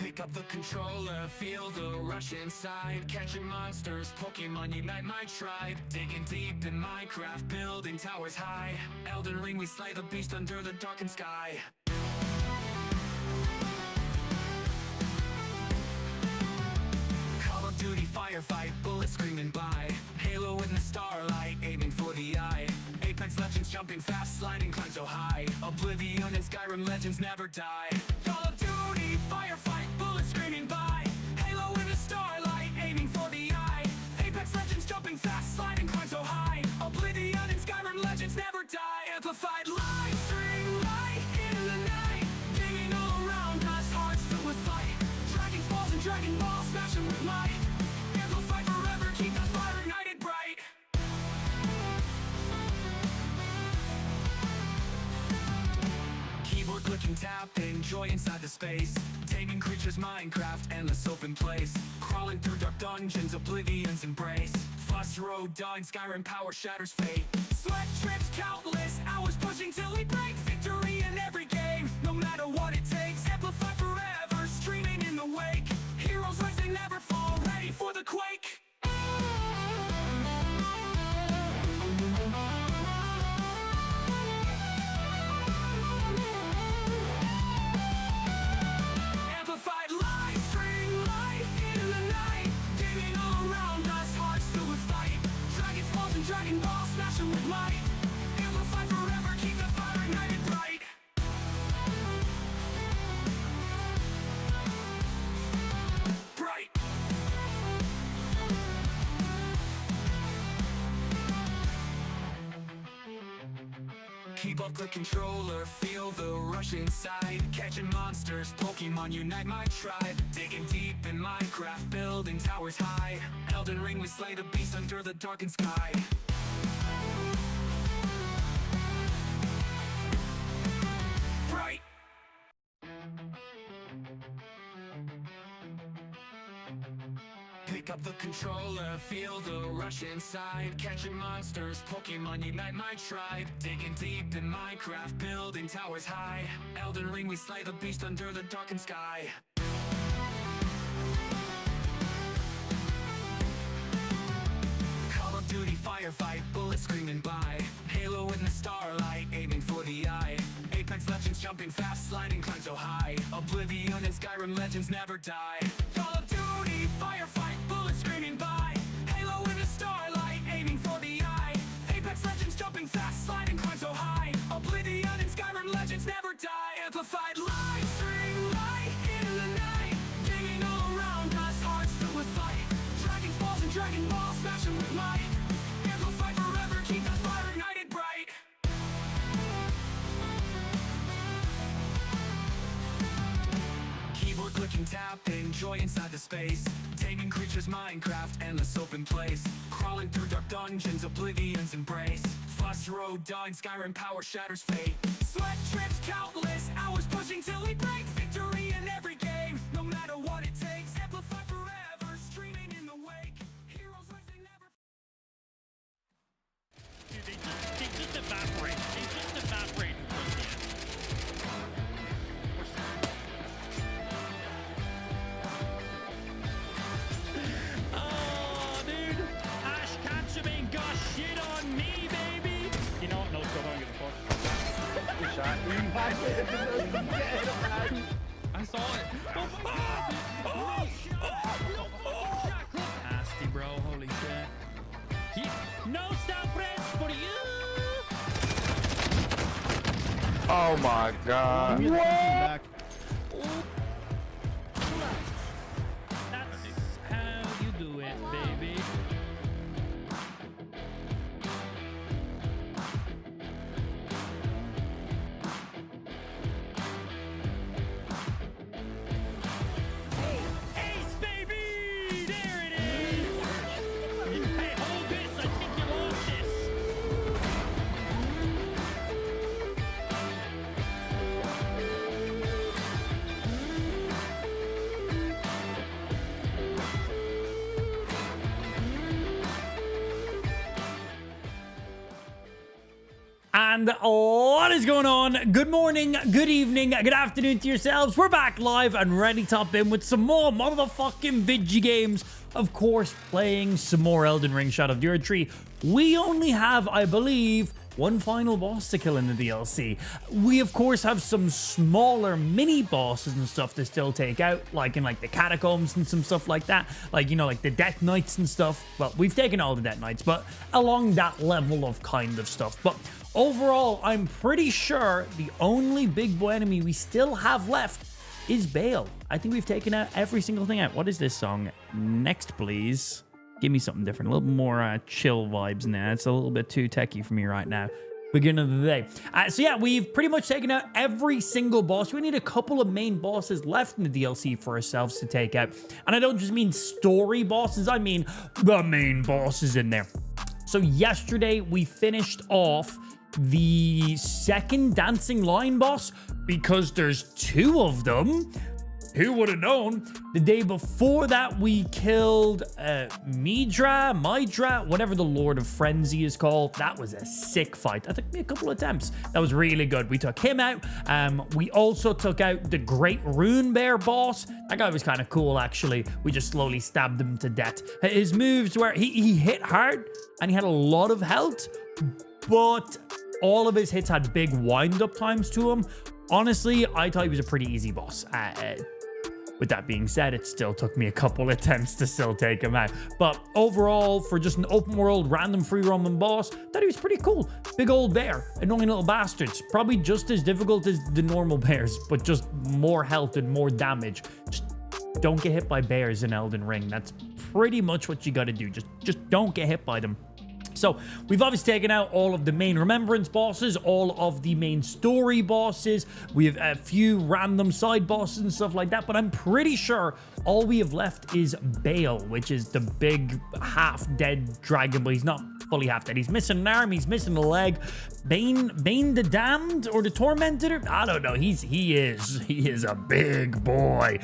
Pick up the controller, feel the rush inside. Catching monsters, Pokemon unite my tribe. Digging deep in Minecraft, building towers high. Elden Ring, we slay the beast under the darkened sky. Call of Duty firefight, bullets screaming by. Halo in the starlight, aiming for the eye. Apex Legends jumping fast, sliding climb so high. Oblivion and Skyrim legends never die. Call of Duty firefight, bullets screaming by. Halo in the starlight, aiming for the eye. Apex Legends jumping fast, sliding climb so high. Oblivion and Skyrim legends never die. Amplified live string light in the night. Digging all around us, hearts filled with fight. Dragon balls and Dragon Balls, smashing with might. Amplify forever, keep that fire ignited bright. Keyboard clicking, tapping, joy inside the space. Taming creatures, Minecraft, endless open place. Crawling through dark dungeons, Oblivion's embrace. Fuss road, dog, Skyrim power shatters fate. Sweat trips, countless hours pushing till we break. Victory in every game, no matter what it takes. Amplify forever, streaming in the wake. Heroes rise, they never fall, ready for the quake. Amplified live string light in the night. Digging all around us, hearts filled with fight. Dragon balls and Dragon Balls, smashing with might. Amplify forever, keep the fire ignited bright. Bright. Keep up the controller, feel the rush inside. Catching monsters, Pokemon unite my tribe. Digging deep in Minecraft, building towers high. Elden Ring, we slay the beast under the darkened sky. Bright. Pick up the controller, feel the rush inside. Catching monsters, Pokemon unite my tribe. Digging deep in Minecraft, building towers high. Elden Ring, we slay the beast under the darkened sky. Call of Duty firefight, bullets screaming by. Halo in the starlight, aiming for the eye. Apex Legends jumping fast, sliding climb so high. Oblivion and Skyrim legends never die. Call of Duty firefight, bullets screaming by. Halo in the starlight, aiming for the eye. Apex Legends jumping fast, sliding climb so high. Oblivion and Skyrim legends never die. Amplified live string light in the night. Digging all around us, hearts filled with fight. Dragon balls and Dragon Balls, smashing with might. Amplify forever, keep that fire ignited bright. Keyboard clicking, tapping, joy inside the space. Taming creatures, Minecraft, endless open place. Crawling through dark dungeons, Oblivion's embrace. Fuss road, dog, Skyrim power shatters fate. Sweat trips, countless hours pushing till we break. Victory in every game, no matter what it takes. Amplify forever, streaming in the wake. Heroes rise, they never. Dude, they just evaporate. They just evaporate towards the end. Oh, dude. Ash Ketchum ain't got shit on me, baby. You know what? No, still don't give a fuck. Good shot. I saw it. Oh my god. Nasty, bro. Holy shit. No stop press for you. Oh my god. What? That's how you do it, baby. Ace, baby! There it is! Hey, hold this! I think you lost this! And what is going on? Good morning, good evening, good afternoon to yourselves. We're back live and ready to hop in with some more motherfucking video games. Of course, playing some more Elden Ring Shadow of the Erd Tree. We only have, I believe, one final boss to kill in the DLC. We, of course, have some smaller mini bosses and stuff to still take out, like in like the catacombs and some stuff like that. Like, you know, like the Death Knights and stuff. Well, we've taken all the Death Knights, but along that level of kind of stuff. But overall, I'm pretty sure the only big boy enemy we still have left is Bale. I think we've taken out every single thing out. What is this song? Next, please. Give me something different, a little more chill vibes now. It's a little bit too techie for me right now. Beginning of the day. So yeah, we've pretty much taken out every single boss. We need a couple of main bosses left in the DLC for ourselves to take out. And I don't just mean story bosses, I mean the main bosses in there. So yesterday we finished off the second dancing lion boss because there's two of them. Who would have known? The day before that, we killed Midra, whatever the Lord of Frenzy is called. That was a sick fight. That took me a couple of attempts. That was really good. We took him out. We also took out the Great Rune Bear boss. That guy was kind of cool, actually. We just slowly stabbed him to death. His moves were, he hit hard and he had a lot of health, but all of his hits had big wind-up times to him. Honestly, I thought he was a pretty easy boss. With that being said, it still took me a couple attempts to still take him out. But overall, for just an open world, random free roaming boss, thought he was pretty cool. Big old bear, annoying little bastards. Probably just as difficult as the normal bears, but just more health and more damage. Just don't get hit by bears in Elden Ring. That's pretty much what you gotta do. Just don't get hit by them. So we've obviously taken out all of the main remembrance bosses, all of the main story bosses. We have a few random side bosses and stuff like that, but I'm pretty sure all we have left is Bale, which is the big half-dead dragon, but he's not fully half-dead. He's missing an arm, he's missing a leg. Bane the Damned or the Tormented? I don't know. He is a big boy.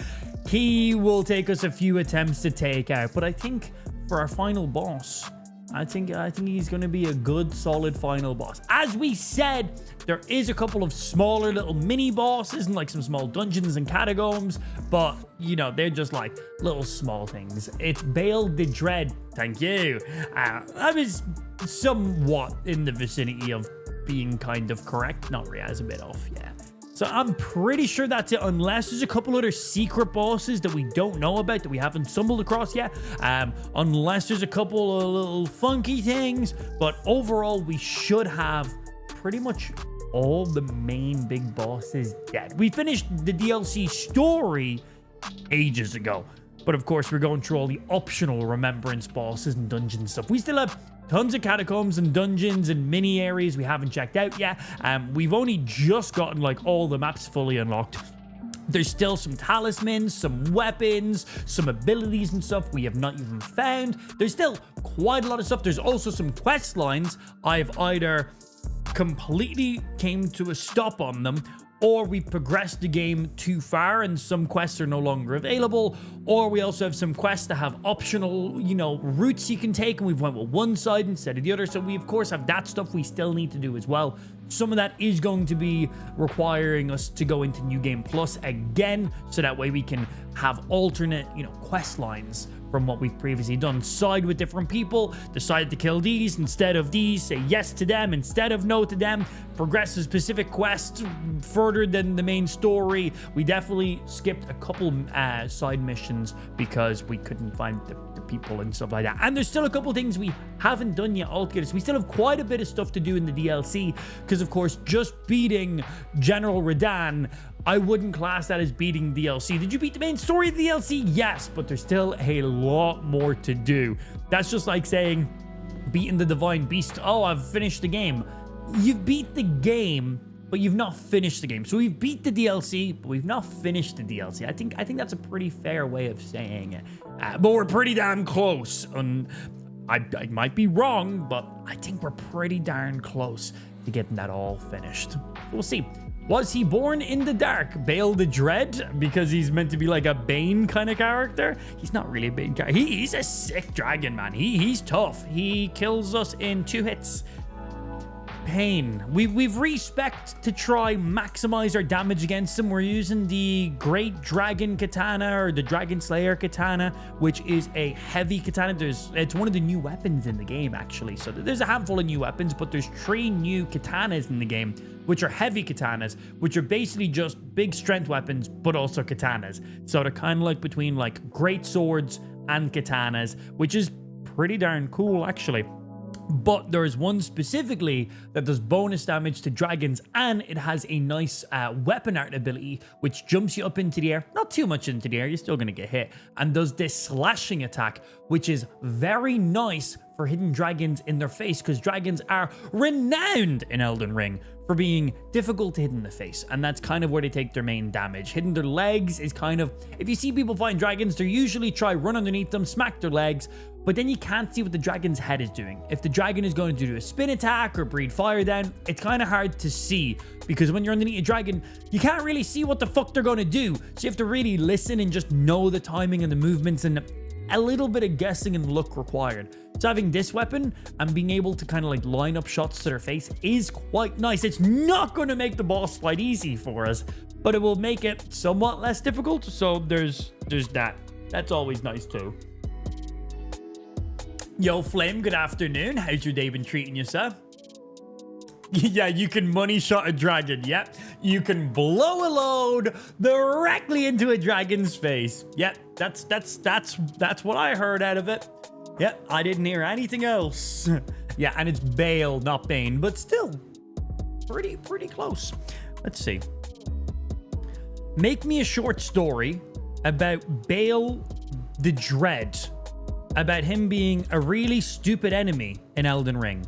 He will take us a few attempts to take out, but I think for our final boss, I think he's going to be a good, solid final boss. As we said, there is a couple of smaller little mini bosses and like some small dungeons and catacombs, but you know, they're just like little small things. It's Bale the Dread. Thank you. I was somewhat in the vicinity of being kind of correct. Not really, I was a bit off, yeah. So I'm pretty sure that's it, unless there's a couple other secret bosses that we don't know about, that we haven't stumbled across yet. Unless there's a couple of little funky things. But overall, we should have pretty much all the main big bosses dead. We finished the DLC story ages ago. But of course, we're going through all the optional remembrance bosses and dungeon stuff. We still have tons of catacombs and dungeons and mini areas we haven't checked out yet. We've only just gotten like all the maps fully unlocked. There's still some talismans, some weapons, some abilities and stuff we have not even found. There's still quite a lot of stuff. There's also some quest lines I've either completely came to a stop on them, or we progressed the game too far and some quests are no longer available, or we also have some quests that have optional, you know, routes you can take, and we've went with one side instead of the other. So we, of course, have that stuff we still need to do as well. Some of that is going to be requiring us to go into New Game Plus again, so that way we can have alternate, you know, quest lines from what we've previously done. Side with different people, decide to kill these instead of these, say yes to them instead of no to them, progress a specific quest further than the main story. We definitely skipped a couple side missions because we couldn't find the people and stuff like that. And there's still a couple things we haven't done yet altogether. So we still have quite a bit of stuff to do in the DLC, because of course, just beating General Radahn, I wouldn't class that as beating DLC. Did you beat the main story of the DLC? Yes, but there's still a lot more to do. That's just like saying beating the Divine Beast. Oh, I've finished the game. You've beat the game, but you've not finished the game. So we've beat the DLC, but we've not finished the DLC. I think that's a pretty fair way of saying it. But we're pretty damn close. I might be wrong, but I think we're pretty darn close to getting that all finished. We'll see. Was he born in the dark? Bale the Dread? Because he's meant to be like a Bane kind of character? He's not really a Bane character. He's a sick dragon, man. He's tough. He kills us in 2 hits. pain. We've respect to try maximize our damage against them. We're using the Great Dragon Katana or the Dragon Slayer Katana, which is a heavy katana. It's one of the new weapons in the game, actually. So there's a handful of new weapons, but there's 3 new katanas in the game, which are heavy katanas, which are basically just big strength weapons, but also katanas. So they're kind of like between like great swords and katanas, which is pretty darn cool, actually. But there's one specifically that does bonus damage to dragons, and it has a nice weapon art ability which jumps you up into the air, not too much into the air, you're still going to get hit, and does this slashing attack, which is very nice for hitting dragons in their face, because dragons are renowned in Elden Ring for being difficult to hit in the face, and that's kind of where they take their main damage. Hitting their legs is kind of, if you see people fighting dragons, they usually try run underneath them, smack their legs, but then you can't see what the dragon's head is doing. If the dragon is going to do a spin attack or breathe fire down, it's kind of hard to see, because when you're underneath a dragon, you can't really see what the fuck they're going to do. So you have to really listen and just know the timing and the movements, and a little bit of guessing and luck required. So having this weapon and being able to kind of like line up shots to their face is quite nice. It's not going to make the boss fight easy for us, but it will make it somewhat less difficult. So there's that. That's always nice too. Yo, Flame, good afternoon. How's your day been treating you, sir? Yeah, you can money shot a dragon. Yep. You can blow a load directly into a dragon's face. Yep. That's what I heard out of it. Yep. I didn't hear anything else. Yeah, and it's Bale, not Bane, but still pretty close. Let's see. Make me a short story about Bale the Dread, about him being a really stupid enemy in Elden Ring.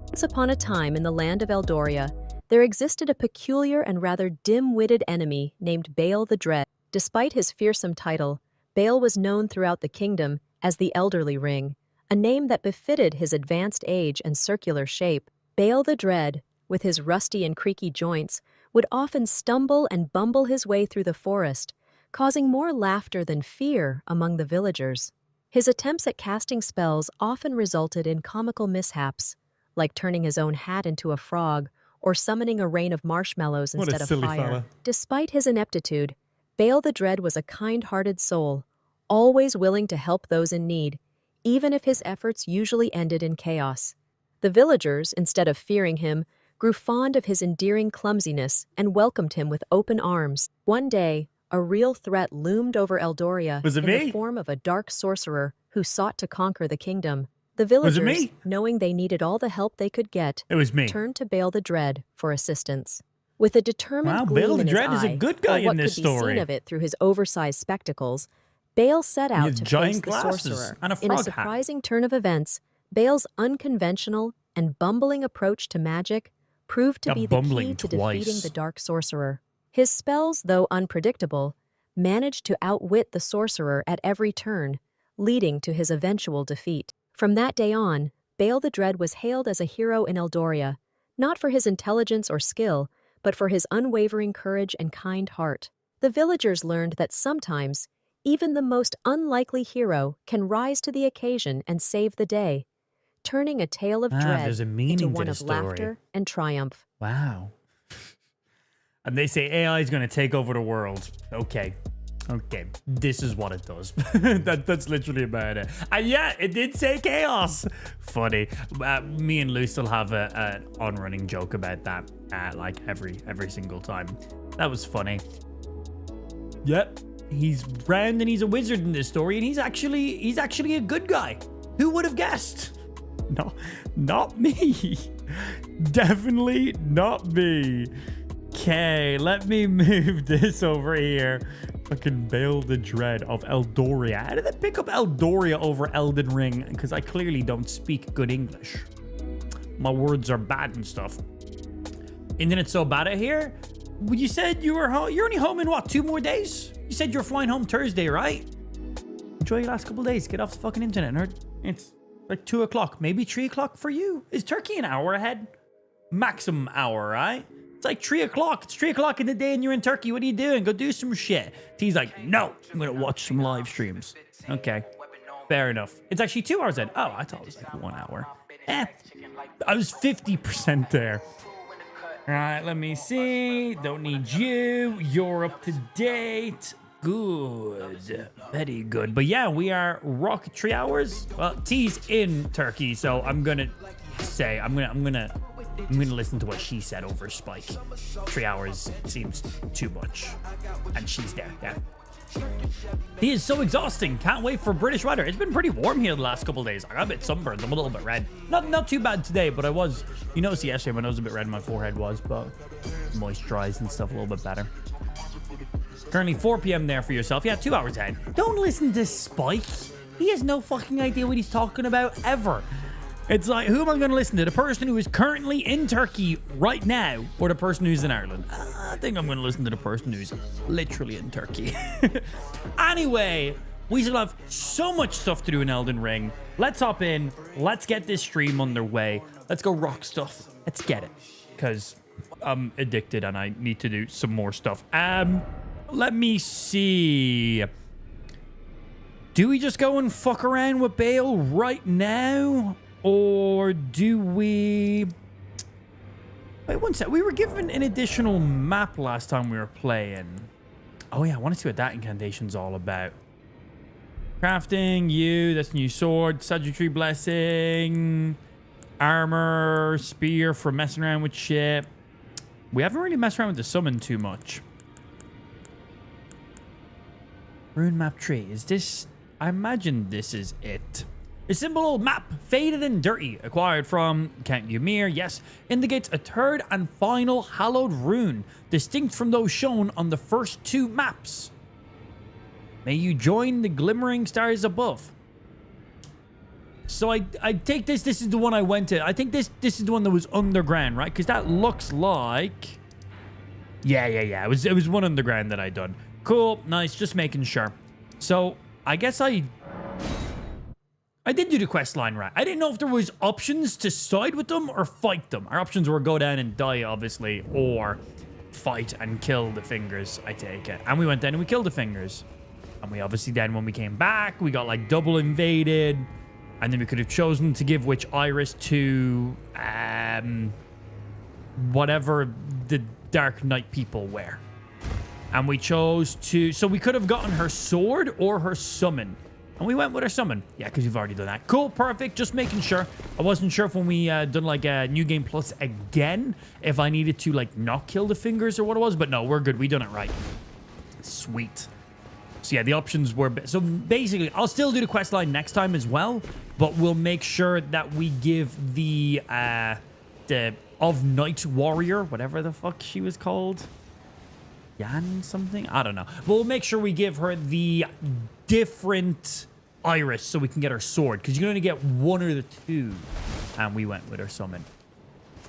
Once upon a time in the land of Eldoria, there existed a peculiar and rather dim-witted enemy named Bale the Dread. Despite his fearsome title, Bale was known throughout the kingdom as the Elderly Ring, a name that befitted his advanced age and circular shape. Bale the Dread, with his rusty and creaky joints, would often stumble and bumble his way through the forest, causing more laughter than fear among the villagers. His attempts at casting spells often resulted in comical mishaps, like turning his own hat into a frog or summoning a rain of marshmallows instead of fire. Fella. Despite his ineptitude, Bale the Dread was a kind-hearted soul, always willing to help those in need, even if his efforts usually ended in chaos. The villagers, instead of fearing him, grew fond of his endearing clumsiness and welcomed him with open arms. One day, a real threat loomed over Eldoria in the form of a dark sorcerer who sought to conquer the kingdom. The villagers, knowing they needed all the help they could get, turned to Bale the Dread for assistance. With a determined gleam in his eye, is a good guy or what in this could be story. seen of it through his oversized spectacles, Bale set out to face the glasses sorcerer. and a In a frog surprising turn of events, Bale's unconventional and bumbling approach to magic proved to be the key to defeating the dark sorcerer. His spells, though unpredictable, managed to outwit the sorcerer at every turn, leading to his eventual defeat. From that day on, Bale the Dread was hailed as a hero in Eldoria, not for his intelligence or skill, but for his unwavering courage and kind heart. The villagers learned that sometimes, even the most unlikely hero can rise to the occasion and save the day, turning a tale of dread into one of laughter and triumph. Wow. And they say AI is going to take over the world. Okay, this is what it does. That's literally about it. And yeah, it did say chaos. Funny. Me and Lou still have an on-running joke about that, like every single time. That was funny. Yep, he's round and he's a wizard in this story, and he's actually a good guy. Who would have guessed? No, not me. Definitely not me. Okay, let me move this over here. Fucking Bale the Dread of Eldoria. How did they pick up Eldoria over Elden Ring? Because I clearly don't speak good English. My words are bad and stuff. Internet's so bad out here. You said you were home. You're only home in what, 2 more days? You said you're flying home Thursday, right? Enjoy your last couple of days. Get off the fucking internet. It's like 2 o'clock, maybe 3 o'clock for you. Is Turkey an hour ahead? Maximum hour, right? It's like 3 o'clock. It's 3 o'clock in the day and you're in Turkey. What are you doing? Go do some shit. T's like, no, I'm going to watch some live streams. Okay. Fair enough. It's actually 2 hours in. Oh, I thought it was like 1 hour. I was 50% there. All right, let me see. Don't need you. You're up to date. Good. Very good. But yeah, we are rock 3 hours. Well, T's in Turkey, so I'm gonna say I'm gonna listen to what she said over Spike. 3 hours seems too much. And she's there. Yeah. He is so exhausting. Can't wait for British weather. It's been pretty warm here the last couple of days. I got a bit sunburned. I'm a little bit red. Not too bad today, but I was. You noticed yesterday my nose was a bit red. My forehead was, but moisturized and stuff a little bit better. Currently 4 p.m. there for yourself. Yeah, 2 hours ahead. Don't listen to Spike. He has no fucking idea what he's talking about ever. It's like, who am I going to listen to? The person who is currently in Turkey right now or the person who's in Ireland? I think I'm going to listen to the person who's literally in Turkey. Anyway, we still have so much stuff to do in Elden Ring. Let's hop in. Let's get this stream underway. Let's go rock stuff. Let's get it. Because I'm addicted and I need to do some more stuff. Let me see. Do we just go and fuck around with Bale right now? Or do we... Wait, one sec. We were given an additional map last time we were playing. Oh, yeah. I want to see what that incantation's all about. Crafting, that's new sword. Sagittary Blessing. Armor. Spear for messing around with shit. We haven't really messed around with the summon too much. Rune map tree. Is this... I imagine this is it. A simple old map, faded and dirty, acquired from Count Ymir, yes, indicates a third and final hallowed rune, distinct from those shown on the first 2 maps. May you join the glimmering stars above. So I take this is the one I went to. I think this is the one that was underground, right? Because that looks like... Yeah. It was one underground that I done. Cool, nice, just making sure. So, I guess I did do the quest line right. I didn't know if there was options to side with them or fight them. Our options were go down and die, obviously, or fight and kill the fingers, I take it. And we went down and we killed the fingers. And we obviously then, when we came back, we got like double invaded. And then we could have chosen to give which iris to whatever the Dark Knight people wear. And we chose to... So we could have gotten her sword or her summon. And we went with her summon. Yeah, because you've already done that. Cool, perfect. Just making sure. I wasn't sure if when we done like a New Game Plus again, if I needed to like not kill the fingers or what it was. But no, we're good. We done it right. Sweet. So yeah, the options were... So basically, I'll still do the quest line next time as well. But we'll make sure that we give the of Night Warrior, whatever the fuck she was called. Yan something? I don't know. But we'll make sure we give her the different iris so we can get her sword. Because you can only get one or the two. And we went with her summon.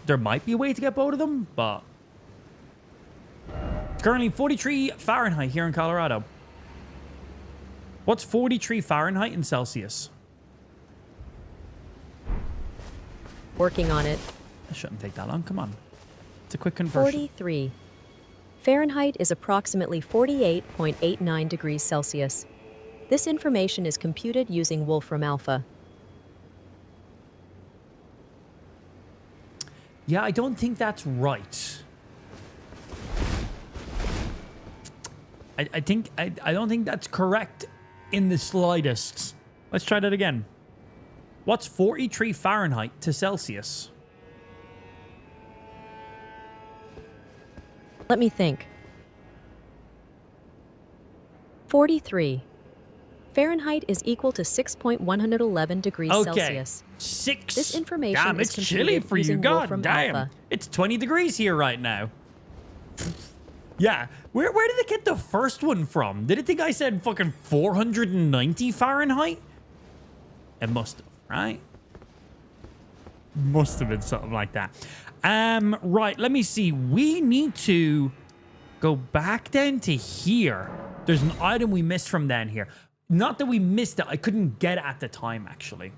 There might be a way to get both of them, but... It's currently 43 Fahrenheit here in Colorado. What's 43 Fahrenheit in Celsius? Working on it. That shouldn't take that long. Come on. It's a quick conversion. 43. Fahrenheit is approximately 48.89 degrees Celsius. This information is computed using Wolfram Alpha. Yeah, I don't think that's right. I don't think that's correct in the slightest. Let's try that again. What's 43 Fahrenheit to Celsius? Let me think. 43. Fahrenheit is equal to 6.111 degrees Celsius. This information damn, is it's computed chilly for you. using God Wolfram damn. Alpha. It's 20 degrees here right now. Yeah. Where did it get the first one from? Did it think I said fucking 490 Fahrenheit? It must have, right? Must have been something like that. Right, let me see. We need to go back down to here. There's an item we missed from down here. Not that we missed it. I couldn't get it at the time, actually.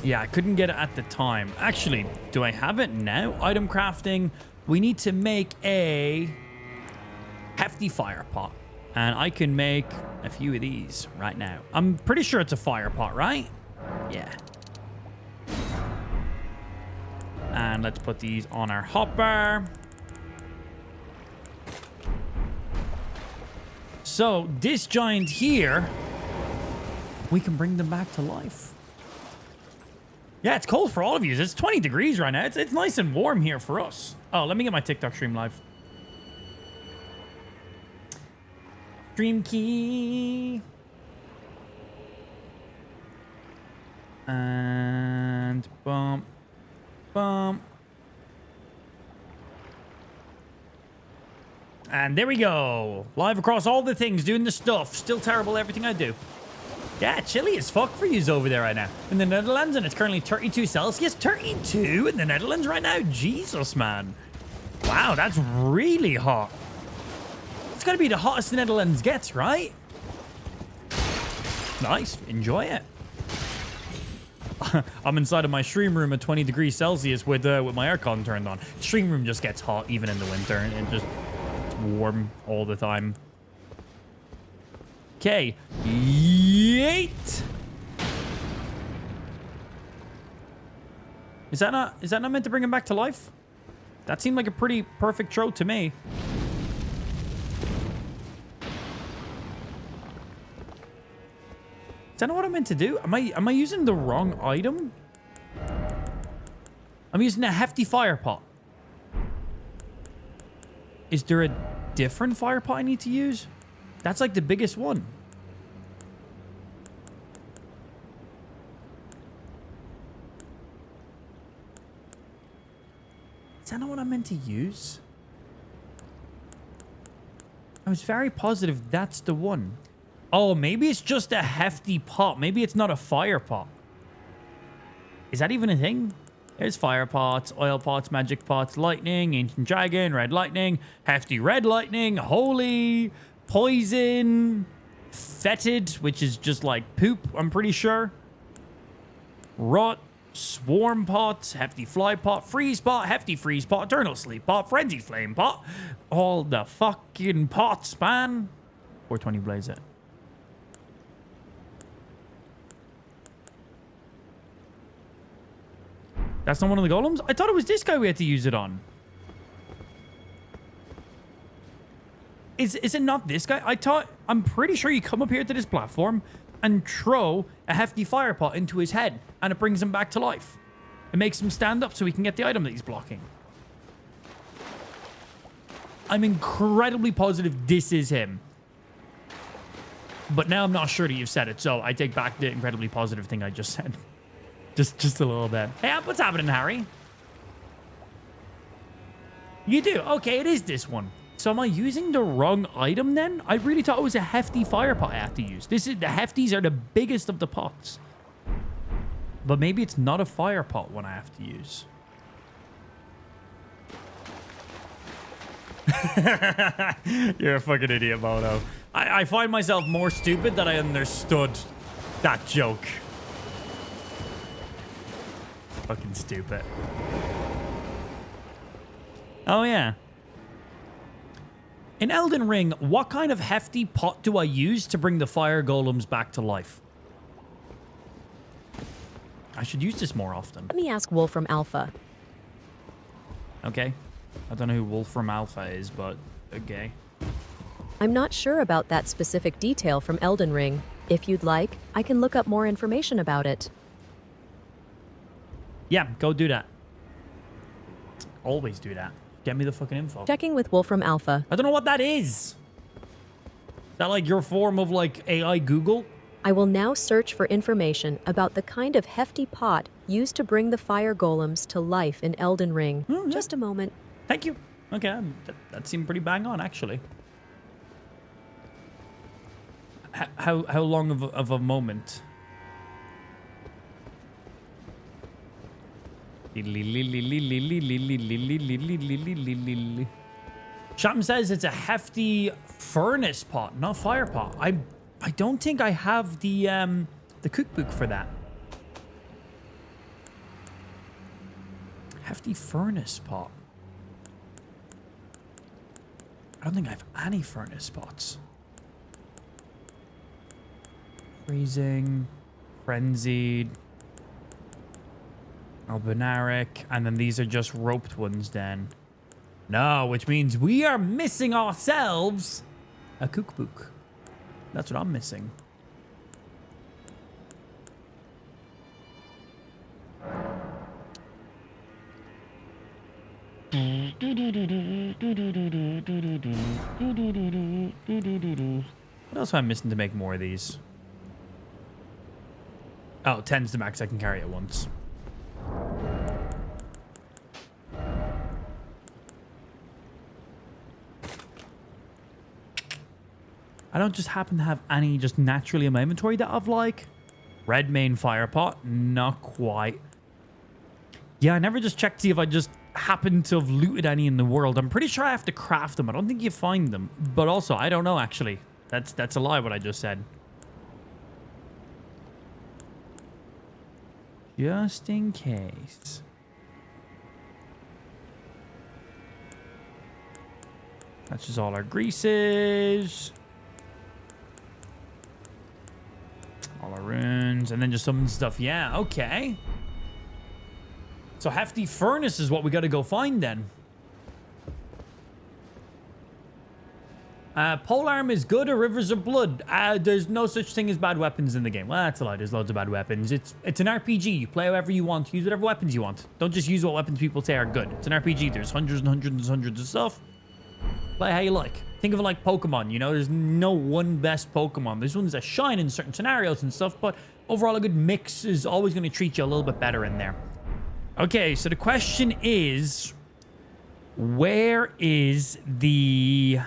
Yeah, I couldn't get it at the time. Actually, do I have it now? Item crafting. We need to make a hefty fire pot. And I can make a few of these right now. I'm pretty sure it's a fire pot, right? Yeah. And let's put these on our hotbar. So this giant here, we can bring them back to life. Yeah, it's cold for all of you. It's 20 degrees right now. It's nice and warm here for us. Oh, let me get my TikTok stream live. Stream key. And bump. Bump. And there we go. Live across all the things, doing the stuff. Still terrible at everything I do. Yeah, chilly as fuck for yous over there right now. In the Netherlands, and it's currently 32 Celsius. 32 in the Netherlands right now? Jesus, man. Wow, that's really hot. It's gotta be the hottest the Netherlands gets, right? Nice. Enjoy it. I'm inside of my stream room at 20 degrees Celsius with my aircon turned on. Stream room just gets hot even in the winter, and it's warm all the time. Okay. Yeet. Is that not meant to bring him back to life? That seemed like a pretty perfect throw to me. Is that not what I meant to do? Am I using the wrong item? I'm using a hefty fire pot. Is there a different fire pot I need to use? That's like the biggest one. Is that not what I meant to use? I was very positive that's the one. Oh, maybe it's just a hefty pot. Maybe it's not a fire pot. Is that even a thing? There's fire pots, oil pots, magic pots, lightning, ancient dragon, red lightning, hefty red lightning, holy, poison, fetid, which is just like poop, I'm pretty sure. Rot, swarm pot, hefty fly pot, freeze pot, hefty freeze pot, eternal sleep pot, frenzied flame pot. All the fucking pots, man. 420 blaze it. That's not one of the golems? I thought it was this guy we had to use it on. Is it not this guy? I'm pretty sure you come up here to this platform and throw a hefty fire pot into his head and it brings him back to life. It makes him stand up so he can get the item that he's blocking. I'm incredibly positive this is him. But now I'm not sure that you've said it, so I take back the incredibly positive thing I just said. Just a little bit. Hey, what's happening, Harry? You do? Okay, it is this one. So am I using the wrong item then? I really thought it was a hefty fire pot I have to use. The hefties are the biggest of the pots. But maybe it's not a fire pot one I have to use. You're a fucking idiot, Mono. I find myself more stupid than I understood that joke. Fucking stupid. Oh, yeah. In Elden Ring, what kind of hefty pot do I use to bring the fire golems back to life? I should use this more often. Let me ask Wolfram Alpha. Okay. I don't know who Wolfram Alpha is, but okay. I'm not sure about that specific detail from Elden Ring. If you'd like, I can look up more information about it. Yeah, go do that. Always do that. Get me the fucking info. Checking with Wolfram Alpha. I don't know what that is. Is that like your form of like AI Google? I will now search for information about the kind of hefty pot used to bring the fire golems to life in Elden Ring. Yeah. Just a moment. Thank you. Okay, that seemed pretty bang on, actually. How long of a moment? Sham says it's a hefty furnace pot, not fire pot. I don't think I have the cookbook for that. Hefty furnace pot. I don't think I have any furnace pots. Freezing. Frenzied. Albinaric. And then these are just roped ones then. No, which means we are missing ourselves a cookbook. That's what I'm missing. What else am I missing to make more of these? Oh, 10's the max I can carry at once. I don't just happen to have any just naturally in my inventory that I've like. Red main fire pot, not quite. Yeah, I never just checked to see if I just happen to have looted any in the world. I'm pretty sure I have to craft them. I don't think you find them. But also, I don't know actually. That's a lie what I just said. Just in case. That's just all our greases. All our runes. And then just some stuff. Yeah, okay. So hefty furnace is what we got to go find then. Polearm is good or rivers of blood. There's no such thing as bad weapons in the game. Well, that's a lie. There's loads of bad weapons. It's an RPG. You play however you want. Use whatever weapons you want. Don't just use what weapons people say are good. It's an RPG. There's hundreds and hundreds and hundreds of stuff. Play how you like. Think of it like Pokemon, you know? There's no one best Pokemon. There's ones that shine in certain scenarios and stuff, but overall a good mix is always going to treat you a little bit better in there. Okay, so the question is, where is the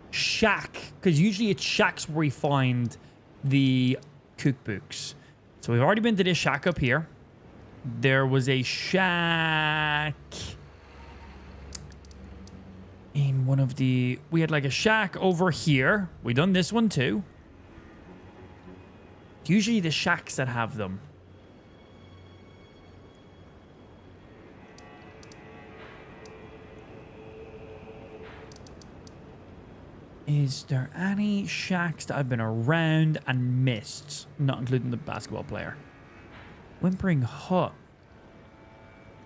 shack? Because usually it's shacks where we find the cookbooks. So we've already been to this shack up here. There was a shack in one of the... We had like a shack over here. We done this one too. Usually the shacks that have them. Is there any shacks that I've been around and missed? Not including the basketball player. Whimpering Hut.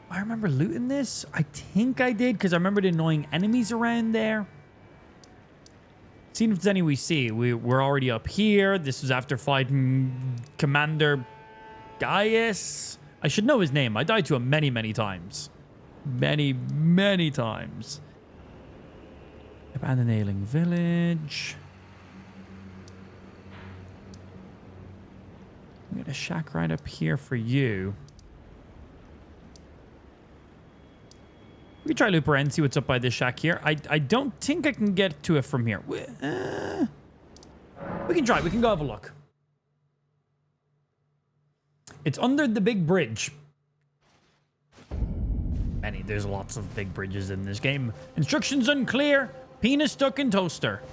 I remember looting this. I think I did because I remember the annoying enemies around there. Seeing if there's any we see. We're already up here. This was after fighting Commander Gaius. I should know his name. I died to him many, many times. Many, many times. Abandoned Ailing Village. We got a shack right up here for you. We can try loop around and see what's up by this shack here. I don't think I can get to it from here. We can try. We can go have a look. It's under the big bridge. There's lots of big bridges in this game. Instructions unclear. Penis stuck in toaster.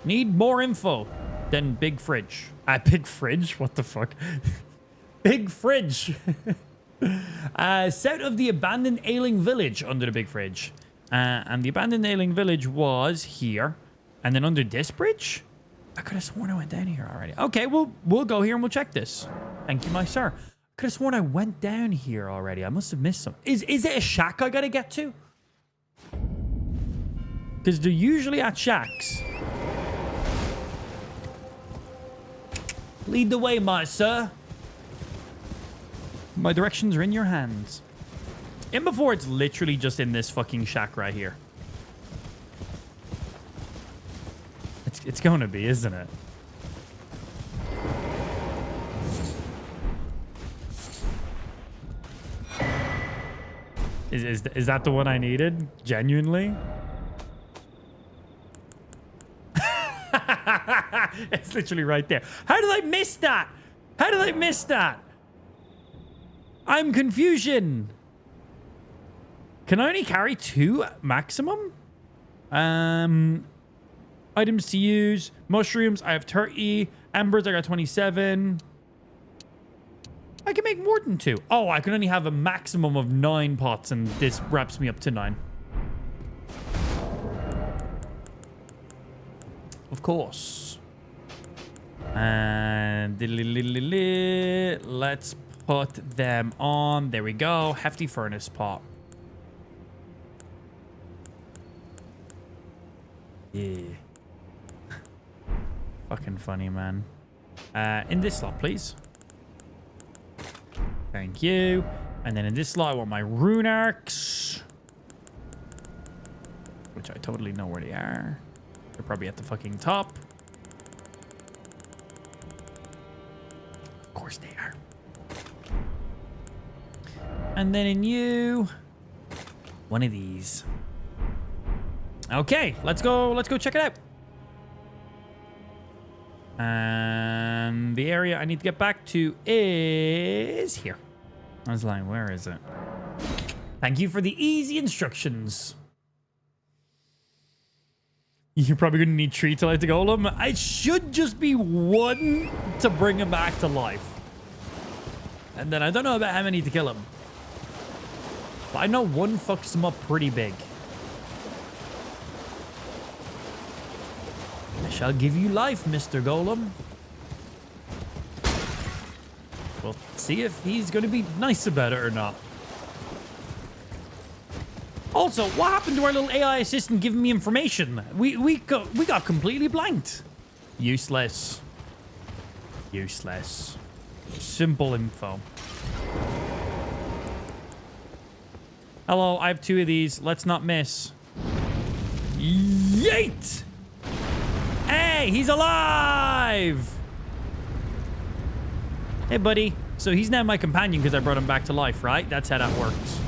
Need more info. Then big fridge. Big fridge? What the fuck? Big fridge. South of the abandoned Ailing Village under the big fridge. And the abandoned Ailing Village was here. And then under this bridge? I could have sworn I went down here already. Okay, we'll go here and we'll check this. Thank you, my sir. Could have sworn I went down here already. I must have missed some. Is it a shack I gotta get to? Because they're usually at shacks. Lead the way, my sir. My directions are in your hands. In before it's literally just in this fucking shack right here. It's going to be, isn't it? Is that the one I needed? Genuinely? It's literally right there. How did I miss that? How did I miss that? I'm confusion. Can I only carry 2 maximum? Items to use. Mushrooms, I have 30. Embers, I got 27. I can make more than 2. Oh, I can only have a maximum of 9 pots, and this wraps me up to 9. Of course. And let's put them on. There we go. Hefty furnace pot. Yeah. Fucking funny, man. In this slot, please. Thank you. And then in this slot, I want my rune arcs. Which I totally know where they are. They're probably at the fucking top. Of course they are. And then in you, one of these. Okay, let's go check it out. And the area I need to get back to is here. I was like, where is it? Thank you for the easy instructions. You're probably going to need 3 to light the golem. It should just be 1 to bring him back to life. And then I don't know about how many to kill him. But I know 1 fucks him up pretty big. I shall give you life, Mr. Golem. We'll see if he's going to be nice about it or not. Also, what happened to our little AI assistant giving me information? We got completely blanked. Useless. Useless. Simple info. Hello, I have 2 of these. Let's not miss. Yeet! Hey, he's alive! Hey, buddy. So he's now my companion because I brought him back to life, right? That's how that works.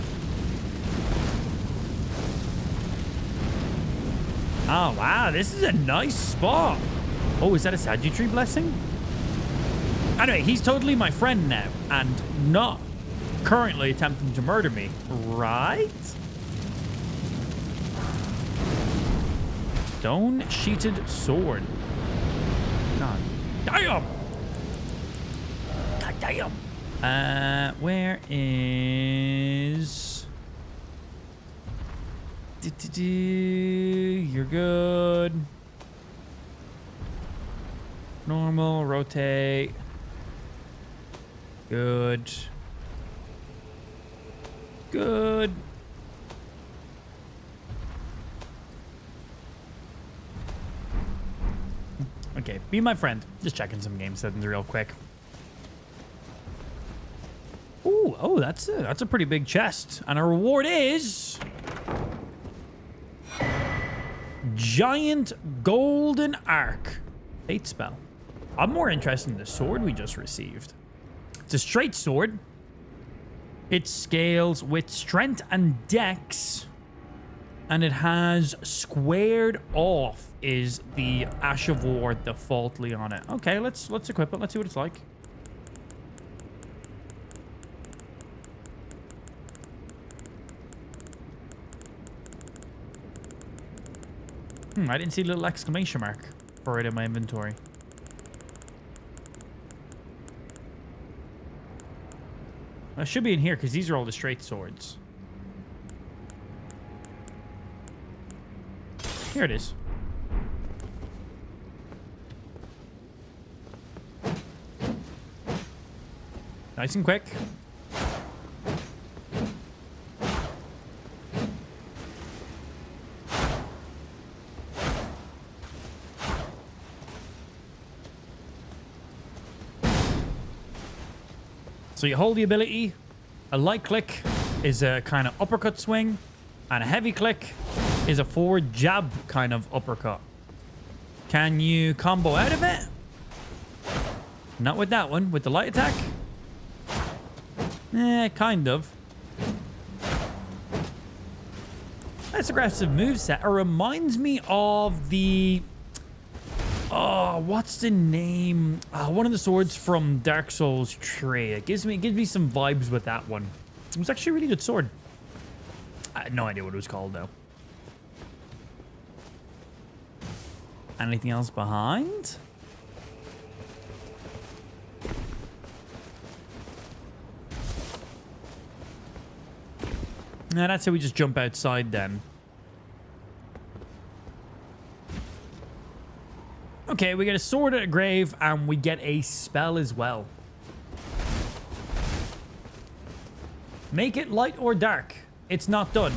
Oh, wow. This is a nice spot. Oh, is that a Sagittary blessing? Anyway, he's totally my friend now and not currently attempting to murder me, right? Stone-sheeted sword. God damn! God damn! Where is... You're good. Normal, rotate. Good. Good. Okay, be my friend. Just checking some game settings real quick. Ooh, oh, that's a pretty big chest. And our reward is... Giant Golden Arc. Fate spell. I'm more interested in the sword we just received. It's a straight sword. It scales with strength and dex. And it has squared off is the Ash of War defaultly on it. Okay, let's equip it. Let's see what it's like. I didn't see a little exclamation mark for it in my inventory. It should be in here because these are all the straight swords. Here it is. Nice and quick. So you hold the ability. A light click is a kind of uppercut swing, and a heavy click is a forward jab kind of uppercut. Can you combo out of it? Not with that one. With the light attack? Kind of. That's aggressive moveset. It reminds me of the... Oh, what's the name? One of the swords from Dark Souls 3. It gives me some vibes with that one. It was actually a really good sword. I had no idea what it was called, though. Anything else behind? Now that's how we just jump outside then. Okay, we get a sword at a grave, and we get a spell as well. Make it light or dark. It's not done.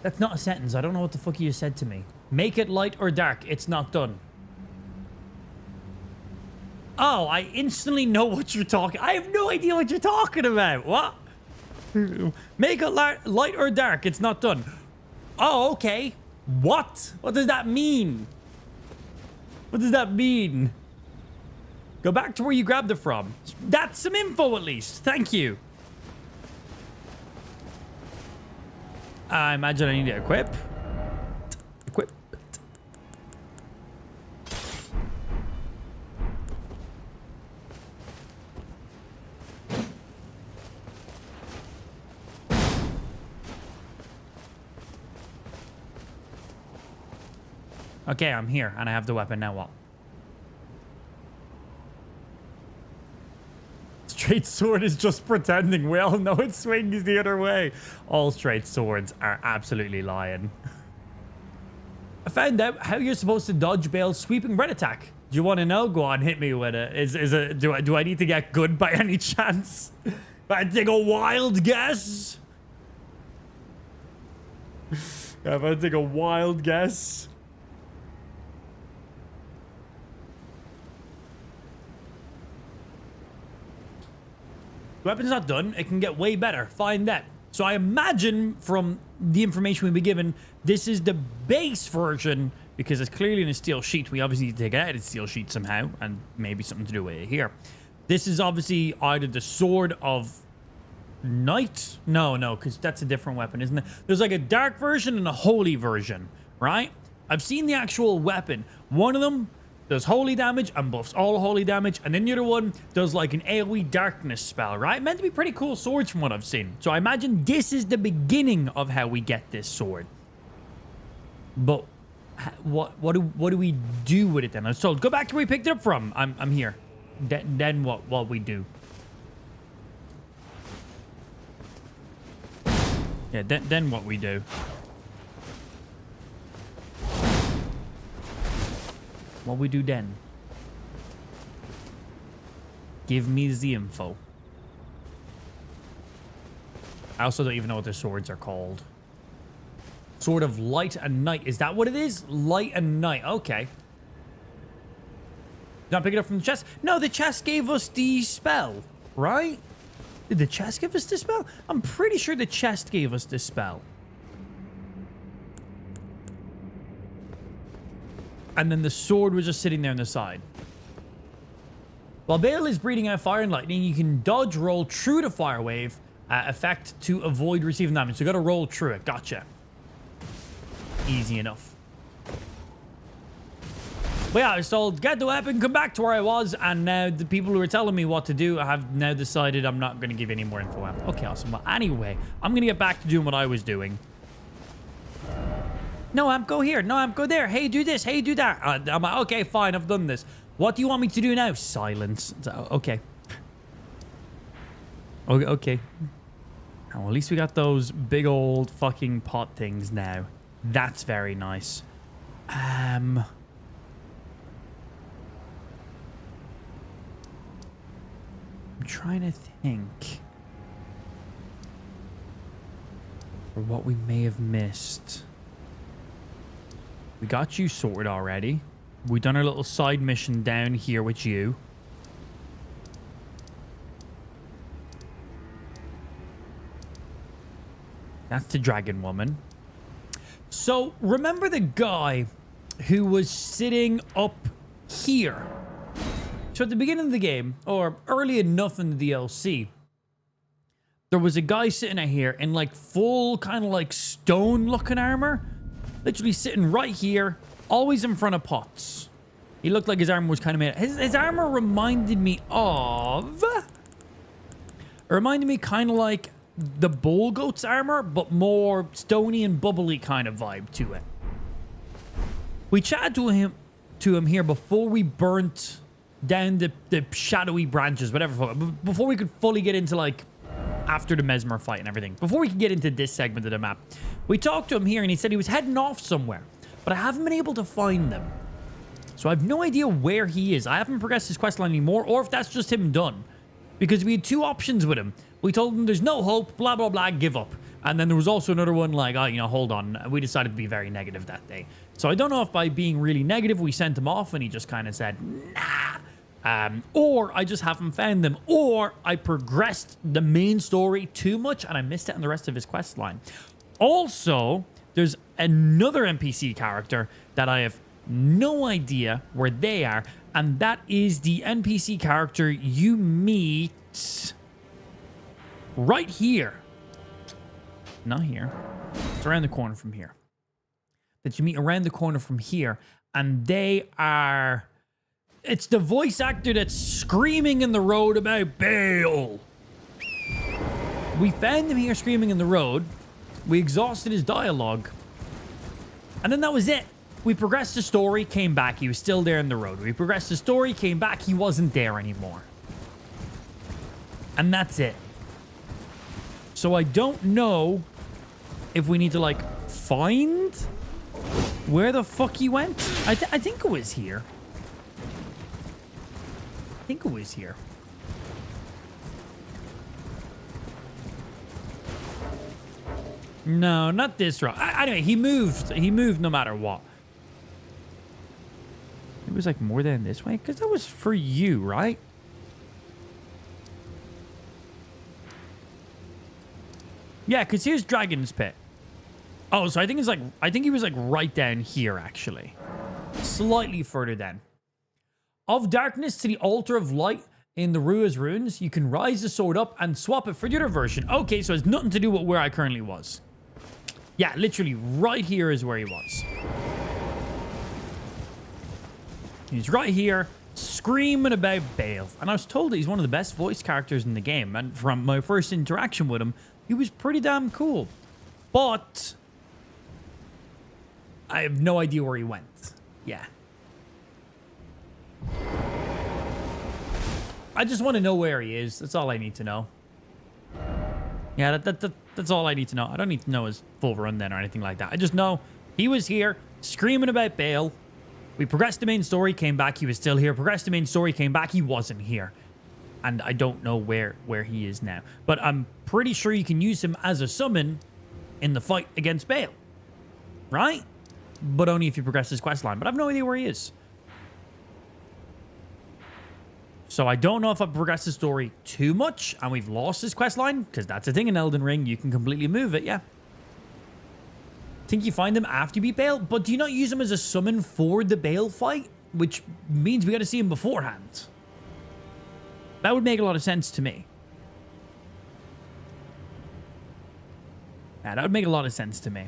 That's not a sentence. I don't know what the fuck you said to me. Make it light or dark. It's not done. Oh, I instantly know what you're talking. I have no idea what you're talking about. What? Make it light or dark. It's not done. Oh, okay. What? What does that mean? What does that mean? Go back to where you grabbed it from. That's some info at least. Thank you. I imagine I need to equip. Equip. Okay, I'm here, and I have the weapon. Now what? Straight sword is just pretending. We all know it swings the other way. All straight swords are absolutely lying. I found out how you're supposed to dodge Bale's sweeping red attack. Do you want to know? Go on, hit me with it. Do I need to get good by any chance? If I take a wild guess. If I take a wild guess. The weapon's not done. It can get way better. Find that. So I imagine from the information we've been given, this is the base version because it's clearly in a steel sheet. We obviously need to take it out of the steel sheet somehow and maybe something to do with it here. This is obviously either the Sword of Night. No, because that's a different weapon, isn't it? There's like a dark version and a holy version, right? I've seen the actual weapon. One of them does holy damage and buffs all holy damage. And then the other one does like an AoE darkness spell, right? Meant to be pretty cool swords from what I've seen. So I imagine this is the beginning of how we get this sword. But what do we do with it then? I was told, go back to where we picked it up from. I'm here. Then what we do? Yeah, then what we do? What we do then? Give me the info. I also don't even know what the swords are called. Sword of Light and Night. Is that what it is? Light and Night. Okay. Not pick it up from the chest? No, the chest gave us the spell, right? Did the chest give us the spell? I'm pretty sure the chest gave us the spell. And then the sword was just sitting there on the side. While Bale is breathing out fire and lightning, you can dodge roll through the fire wave effect to avoid receiving damage. So you got to roll through it. Gotcha. Easy enough. But yeah, I was told, get the weapon, come back to where I was. And now the people who were telling me what to do have now decided I'm not going to give any more info out. Okay, awesome. Well, anyway, I'm going to get back to doing what I was doing. No, Amp, go here. No, Amp, go there. Hey, do this. Hey, do that. I'm like, okay, fine. I've done this. What do you want me to do now? Silence. Okay. Okay. Oh, well, at least we got those big old fucking pot things now. That's very nice. I'm trying to think. For what we may have missed. We got you sorted already. We done our little side mission down here with you. That's the dragon woman. So remember the guy who was sitting up here? So at the beginning of the game, or early enough in the DLC, there was a guy sitting out here in like full kind of like stone looking armor. Literally sitting right here, always in front of pots. He looked like his armor was kind of made... His armor reminded me of... It reminded me kind of like the bull goat's armor, but more stony and bubbly kind of vibe to it. We chatted to him... to him here before we burnt down the shadowy branches, whatever. Before we could fully get into, like, after the Mesmer fight and everything. Before we could get into this segment of the map. We talked to him here, and he said he was heading off somewhere. But I haven't been able to find them. So I have no idea where he is. I haven't progressed his questline anymore, or if that's just him done. Because we had two options with him. We told him there's no hope, blah, blah, blah, give up. And then there was also another one like, oh, you know, hold on. We decided to be very negative that day. So I don't know if by being really negative, we sent him off and he just kind of said, nah. Or I just haven't found them. Or I progressed the main story too much and I missed it on the rest of his quest line. Also, there's another NPC character that I have no idea where they are. And that is the NPC character you meet right here. Not here. It's around the corner from here. That you meet around the corner from here. And they are... It's the voice actor that's screaming in the road about Bale. We found him here screaming in the road. We exhausted his dialogue. And then that was it. We progressed the story, came back. He was still there in the road. We progressed the story, came back. He wasn't there anymore. And that's it. So I don't know if we need to, like, find where the fuck he went. I think it was here. I think it was here. No, not this route. Anyway, he moved. He moved no matter what. It was like more than this way? Because that was for you, right? Yeah, because here's Dragon's Pit. Oh, so I think it's like... I think he was like right down here, actually. Slightly further down. Of darkness to the altar of light in the Rua's runes, you can rise the sword up and swap it for the other version. Okay, so it's nothing to do with where I currently was. Yeah, literally right here is where he was. He's right here, screaming about Bale. And I was told that he's one of the best voice characters in the game. And from my first interaction with him, he was pretty damn cool. But I have no idea where he went. Yeah. I just want to know where he is. That's all I need to know. Yeah, that's all I need to know. I don't need to know his full rundown or anything like that. I just know he was here screaming about Bale. We progressed the main story, came back, he was still here. Progressed the main story, came back, he wasn't here. And I don't know where he is now. But I'm pretty sure you can use him as a summon in the fight against Bale. Right? But only if you progress his questline. But I have no idea where he is. So I don't know if I've progressed the story too much and we've lost his questline, because that's the thing in Elden Ring. You can completely move it, yeah. Think you find him after you beat Bale, but do you not use him as a summon for the Bale fight? Which means we got to see him beforehand. That would make a lot of sense to me. Yeah, that would make a lot of sense to me.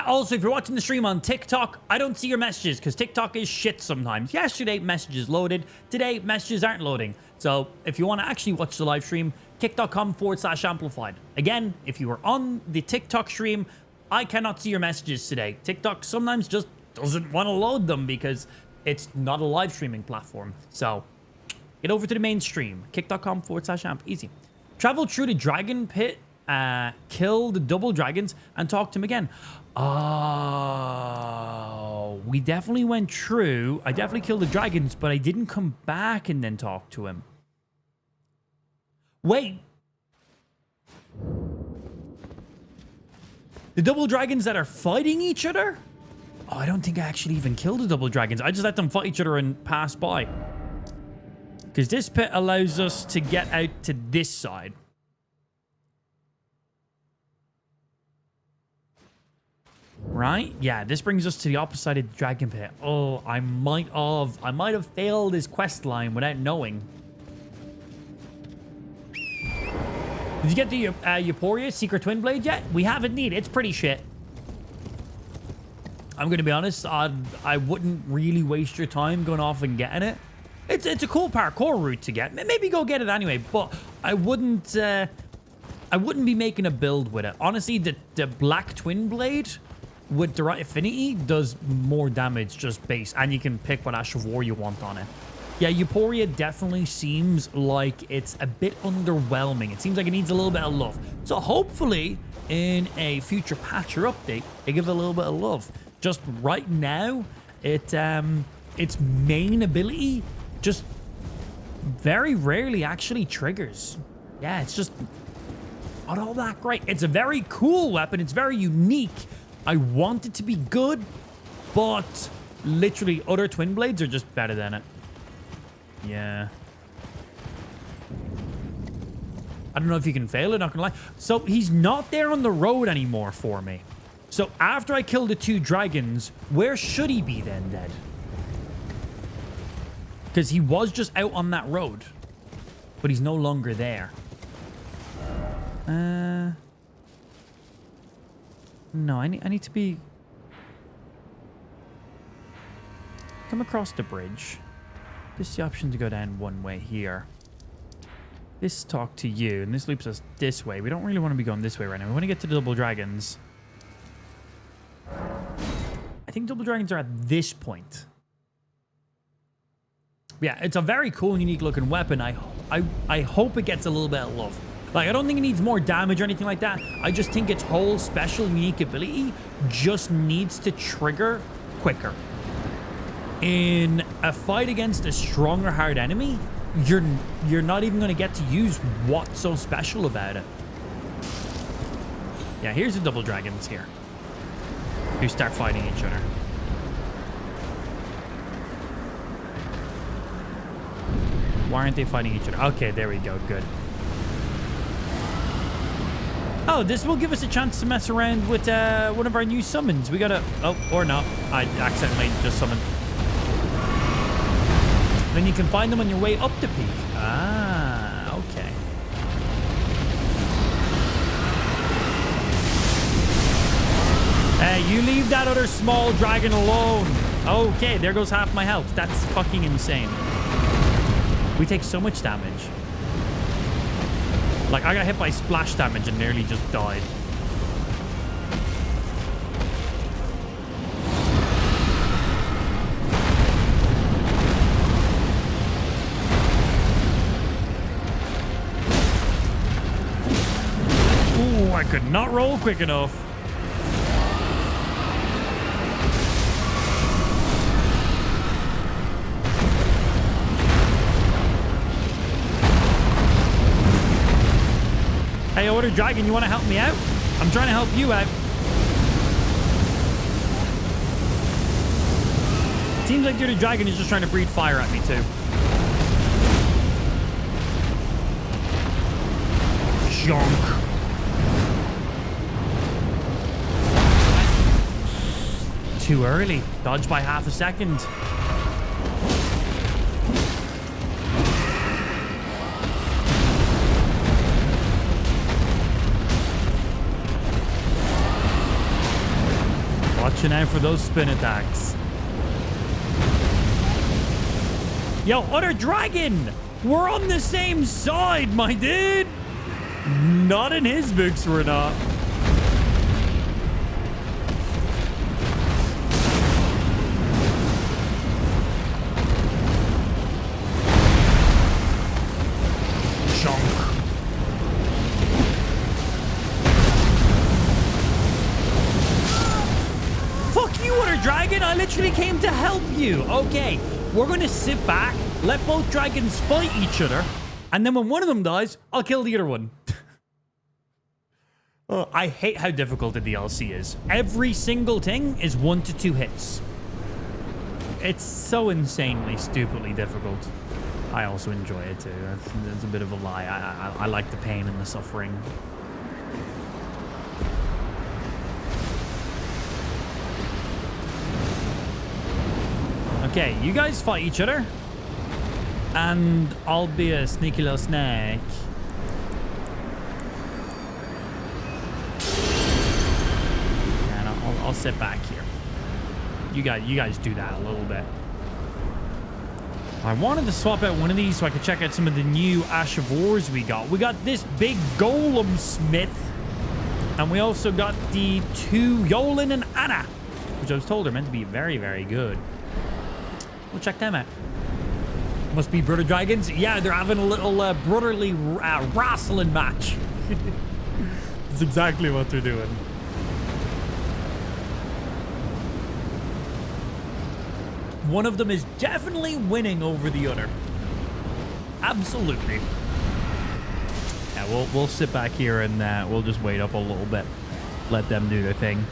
Also, if you're watching the stream on TikTok, I don't see your messages because TikTok is shit sometimes. Yesterday, messages loaded. Today, messages aren't loading. So if you want to actually watch the live stream, kick.com/amplified. Again, if you were on the TikTok stream, I cannot see your messages today. TikTok sometimes just doesn't want to load them because it's not a live streaming platform. So get over to the main stream, kick.com/amp. Easy. Travel through the dragon pit, kill the double dragons, and talk to him again. Oh, we definitely went through. I definitely killed the dragons, but I didn't come back and then talk to him. Wait. The double dragons that are fighting each other? Oh, I don't think I actually even killed the double dragons. I just let them fight each other and pass by. Because this pit allows us to get out to this side. Right? Yeah, this brings us to the opposite side of the dragon pit. Oh, I might have failed his quest line without knowing. Did you get the Euphoria Secret Twin Blade yet? We haven't needed. It's pretty shit. I'm going to be honest. I wouldn't really waste your time going off and getting it. It's a cool parkour route to get. Maybe go get it anyway, but I wouldn't be making a build with it. Honestly, the Black Twin Blade with direct affinity does more damage just base, and you can pick what Ash of War you want on it. Yeah, Euphoria definitely seems like it's a bit underwhelming. It seems like it needs a little bit of love. So hopefully in a future patch or update, they give it a little bit of love. Just right now, its main ability just very rarely actually triggers. Yeah, it's just not all that great. It's a very cool weapon. It's very unique. I want it to be good, but literally other twin blades are just better than it. Yeah. I don't know if you can fail it, not gonna lie. So he's not there on the road anymore for me. So after I kill the 2 dragons, where should he be then, dead? Because he was just out on that road. But he's no longer there. No, I need to be... Come across the bridge. This is the option to go down one way here. This talk to you, and this loops us this way. We don't really want to be going this way right now. We want to get to the double dragons. I think double dragons are at this point. Yeah, it's a very cool and unique looking weapon. I hope it gets a little bit of love. Like, I don't think it needs more damage or anything like that. I just think its whole special unique ability just needs to trigger quicker. In a fight against a strong or hard enemy, you're not even going to get to use what's so special about it. Yeah, here's the double dragons here. Who start fighting each other. Why aren't they fighting each other? Okay, there we go. Good. Oh, this will give us a chance to mess around with one of our new summons. We gotta... Oh, or not. I accidentally just summoned. Then you can find them on your way up the peak. Ah, okay. Hey, you leave that other small dragon alone. Okay, there goes half my health. That's fucking insane. We take so much damage. Like, I got hit by splash damage and nearly just died. Ooh, I could not roll quick enough. Hey, Order Dragon, you want to help me out? I'm trying to help you out. Seems like the Order Dragon is just trying to breathe fire at me, too. Junk. Too early. Dodged by half a second. Watching out for those spin attacks. Yo, Other Dragon! We're on the same side, my dude! Not in his books, we're not. Dragon, I literally came to help you. Okay, we're going to sit back, let both dragons fight each other, and then when one of them dies, I'll kill the other one. Oh, I hate how difficult the DLC is. Every single thing is 1 to 2 hits. It's so insanely, stupidly difficult. I also enjoy it too. That's a bit of a lie. I like the pain and the suffering. Okay, you guys fight each other. And I'll be a sneaky little snake. And I'll sit back here. You guys do that a little bit. I wanted to swap out one of these so I could check out some of the new Ash of Wars we got. We got this big golem smith. And we also got the 2 Yolan and Anna, which I was told are meant to be very, very good. We'll check them out. Must be brother dragons. Yeah, they're having a little brotherly wrestling match. That's exactly what they're doing. One of them is definitely winning over the other. Absolutely. Yeah, we'll sit back here and we'll just wait up a little bit. Let them do their thing.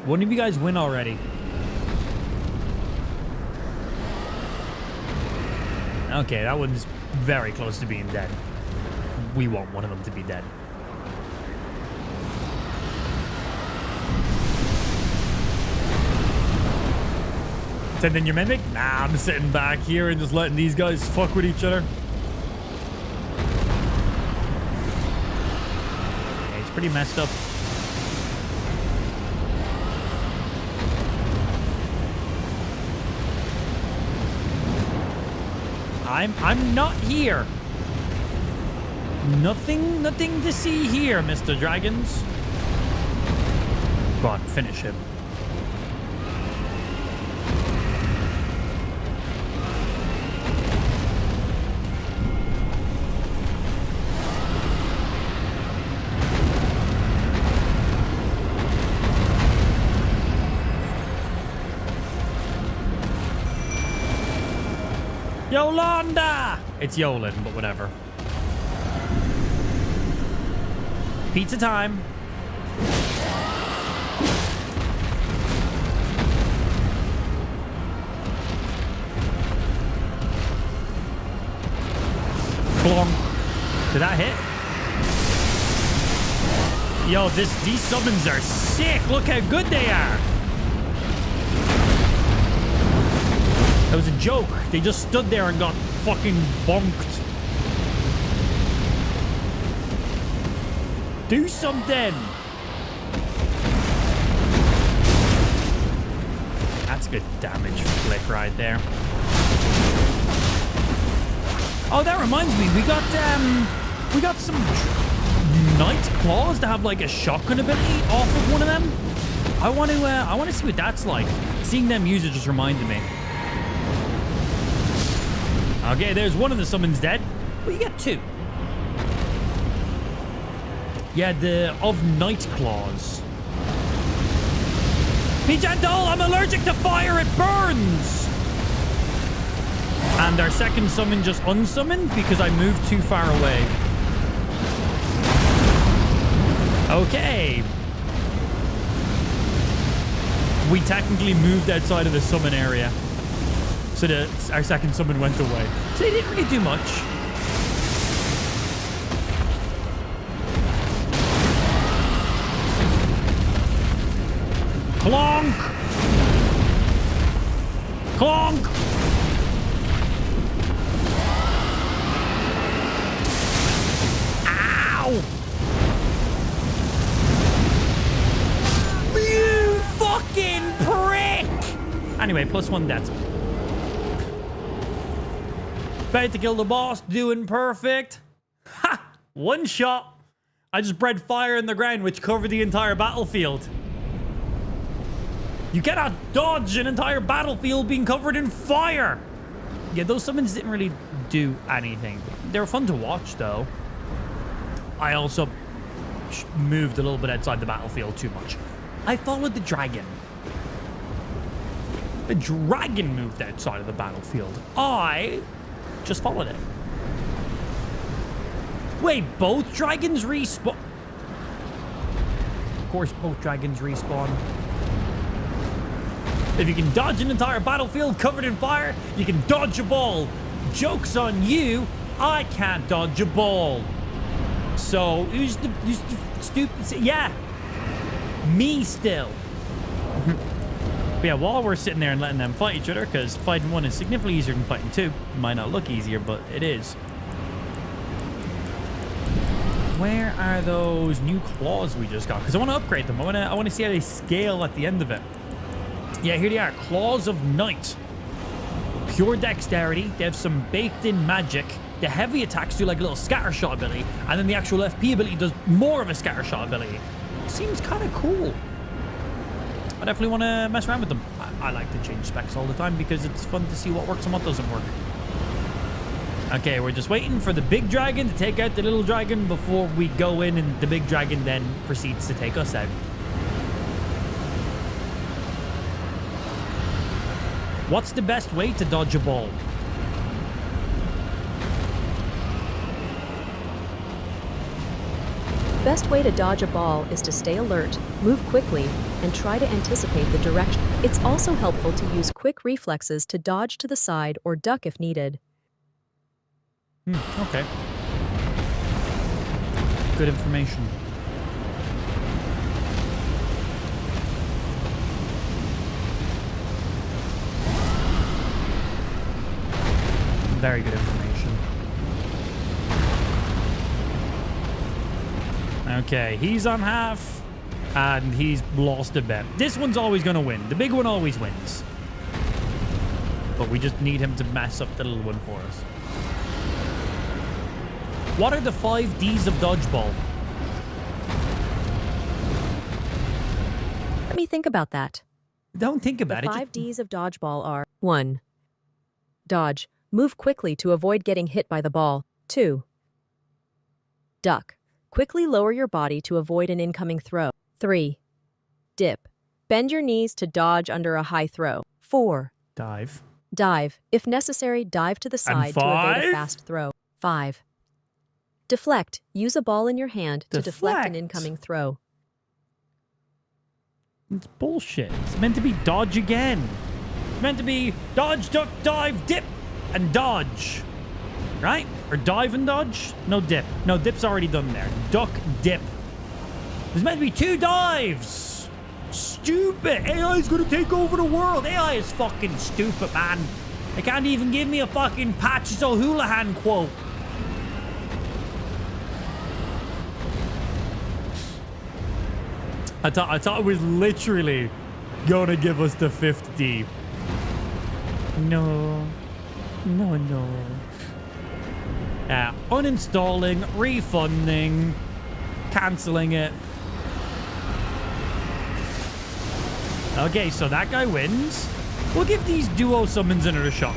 One of you guys win already. Okay, that one's very close to being dead. We want one of them to be dead. Send in your mimic? Nah, I'm sitting back here and just letting these guys fuck with each other. Yeah, he's pretty messed up. I'm not here. Nothing to see here, Mr. Dragons. Go on, finish him. Yolanda! It's Yolan, but whatever. Pizza time. Clonk. Did that hit? Yo, these summons are sick. Look how good they are. That was a joke. They just stood there and got fucking bonked. Do something. That's good damage flick right there. Oh, that reminds me. We got some Knight Claws to have like a shotgun ability off of one of them. I want to see what that's like. Seeing them use it just reminded me. Okay, there's one of the summons dead. Well, you get 2. Yeah, the of Night Claws. Be gentle, I'm allergic to fire, it burns! And our second summon just unsummoned because I moved too far away. Okay. We technically moved outside of the summon area. So our second summon went away. So they didn't really do much. Clonk! Clonk! Ow! You fucking prick! Anyway, +1 deaths. About to kill the boss, doing perfect. Ha! 1 shot. I just bred fire in the ground, which covered the entire battlefield. You cannot dodge an entire battlefield being covered in fire. Yeah, those summons didn't really do anything. They were fun to watch, though. I also moved a little bit outside the battlefield too much. I followed the dragon. The dragon moved outside of the battlefield. I just followed it. Wait, both dragons respawn? Of course, both dragons respawn. If you can dodge an entire battlefield covered in fire, you can dodge a ball. Joke's on you, I can't dodge a ball. So, who's the stupid? Yeah, me still. But yeah, while we're sitting there and letting them fight each other, because fighting 1 is significantly easier than fighting 2. It might not look easier, but it is. Where are those new claws we just got? Because I want to upgrade them. I want to see how they scale at the end of it. Yeah, here they are. Claws of Night. pure dexterity. They have some baked-in magic. The heavy attacks do like a little scatter shot ability, and then the actual FP ability does more of a scatter shot ability. Seems kind of cool. I definitely want to mess around with them. I like to change specs all the time because it's fun to see what works and what doesn't work. Okay, we're just waiting for the big dragon to take out the little dragon before we go in, and the big dragon then proceeds to take us out. What's the best way to dodge a ball? The best way to dodge a ball is to stay alert, move quickly, and try to anticipate the direction. It's also helpful to use quick reflexes to dodge to the side or duck if needed. Okay. Good information. Very good information. Okay, he's on half, and he's lost a bet. This one's always going to win. The big one always wins. But we just need him to mess up the little one for us. What are the 5 Ds of dodgeball? Let me think about that. Don't think about The it. 5 Ds of dodgeball are 1. Dodge. Move quickly to avoid getting hit by the ball. 2. Duck. Quickly lower your body to avoid an incoming throw. 3. Dip. Bend your knees to dodge under a high throw. 4. Dive. Dive. If necessary, dive to the side to avoid a fast throw. 5. Deflect. Use a ball in your hand to deflect an incoming throw. It's bullshit. It's meant to be dodge again. It's meant to be dodge, duck, dive, dip, and dodge. Right? Or dive and dodge? No, dip. No, dip's already done there. Duck, dip. There's meant to be 2 dives. Stupid. AI is going to take over the world. AI is fucking stupid, man. They can't even give me a fucking Patches O'Houlihan quote. I thought it was literally gonna give us the 5th D. No. No, no. Uninstalling, refunding, cancelling it. Okay, so that guy wins. We'll give these duo summons another shot.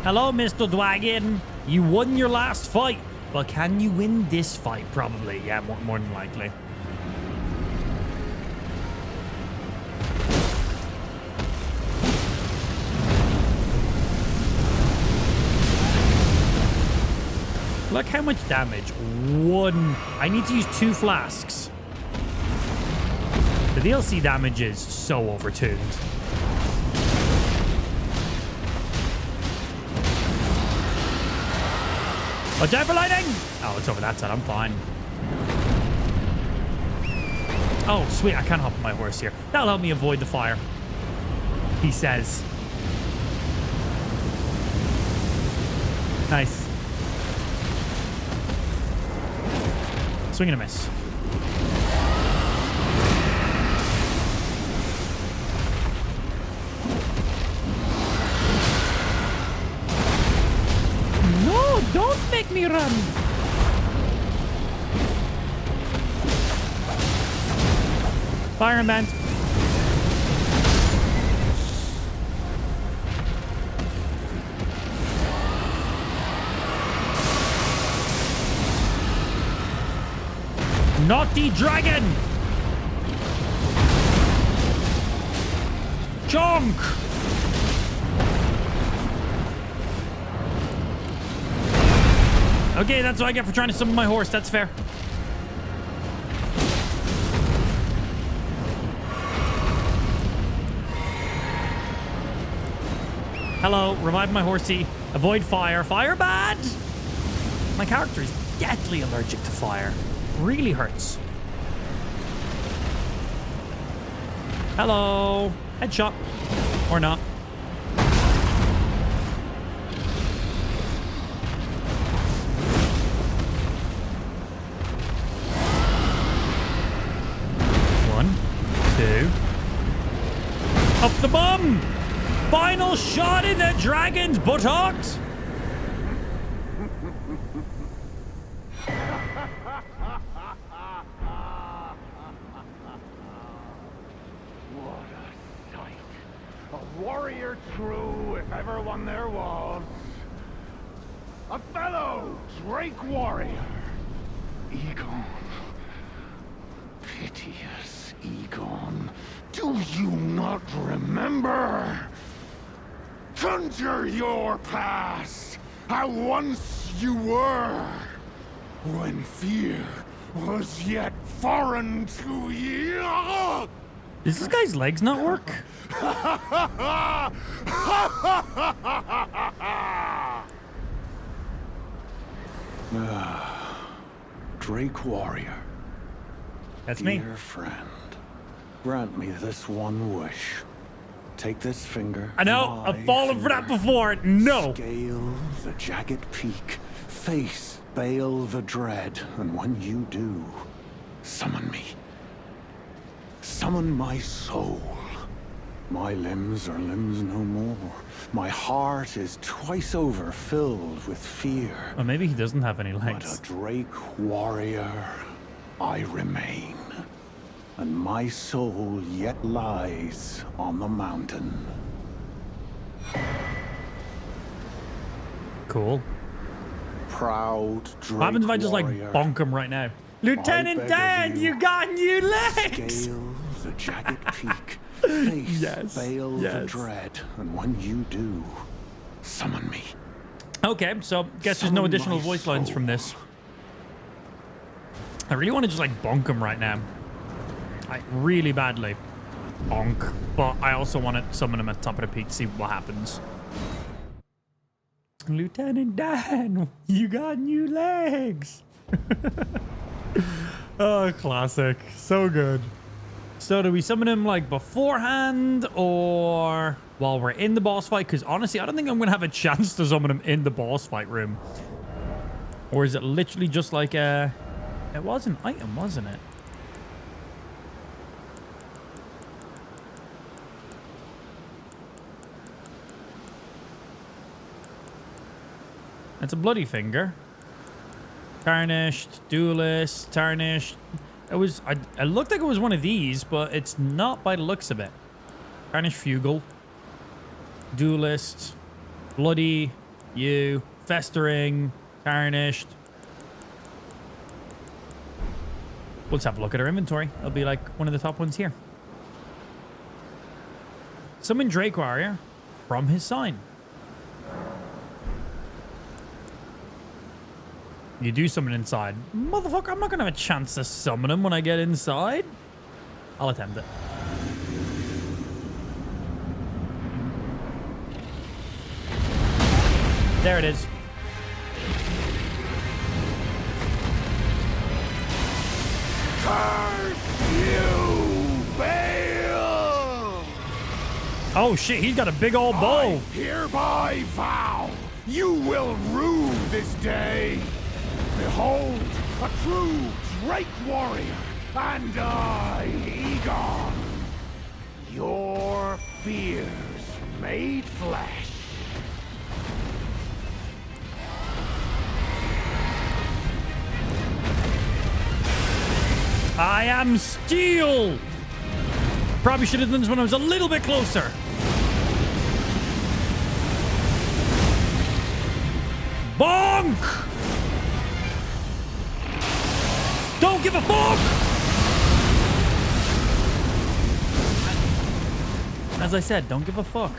Hello, Mr. Dragon. You won your last fight. But can you win this fight? Probably. Yeah, more than likely. Look how much damage. 1. I need to use 2 flasks. The DLC damage is so overtuned. Watch out for lightning! Oh, it's over that side. I'm fine. Oh, sweet. I can't hop on my horse here. That'll help me avoid the fire. He says. Nice. Swing and a miss. No, don't make me run. Fire and bend. Naughty dragon! Chonk! Okay, that's what I get for trying to summon my horse. That's fair. Hello, revive my horsey. Avoid fire. Fire bad! My character is deathly allergic to fire. Really hurts. Hello. Headshot. Or not. 2. Up the bum! Final shot in the dragon's buttocks! What a sight. A warrior true, if ever one there was. A fellow Drake warrior. Egon. Piteous Egon. Do you not remember? Conjure your past, how once you were, when fear was yet foreign to you. Does this guy's legs not work? Drake warrior. That's me. Dear friend, grant me this one wish. Take this finger. I know. my I've fallen for that finger, before. No. Scale the jagged peak. Face Bale the Dread. And when you do, summon me. Summon my soul. My limbs are limbs no more. My heart is twice over filled with fear. Or maybe he doesn't have any But legs. a Drake warrior I remain. And my soul yet lies on the mountain. Cool. Proud Drake What happens if I just like warrior, bonk him right now? Lieutenant beg of Dan, you, you got new legs! Scale the jagged peak. Face Yes, Bale the yes. Dread. And when you do, summon me. Okay, so guess there's no Summon additional my voice lines soul. from this. I really want to just like bonk him right now. Like really badly. Bonk. But I also want to summon him at the top of the peak to see what happens. Lieutenant Dan, you got new legs. Oh, classic. So good. So do we summon him like beforehand or while we're in the boss fight? Because honestly, I don't think I'm going to have a chance to summon him in the boss fight room. Or is it literally just like a... It was an item, wasn't it? It's a bloody finger. Tarnished, duelist, tarnished. It was. It looked like it was one of these, but it's not by the looks of it. Tarnished Fugal. Duelist. Bloody. You. Festering. Tarnished. Let's have a look at our inventory. It'll be like one of the top ones here. Summon Drake Warrior from his sign. You do summon inside. Motherfucker, I'm not going to have a chance to summon him when I get inside. I'll attempt it. There it is. Curse you, Bale! Oh shit, he's got a big old bow. I hereby vow you will rue this day. Behold, a true Drake warrior, and I, Egon, your fears made flesh. I am steel. Probably should have done this when I was a little bit closer. Bonk! Don't give a fuck! As I said, don't give a fuck.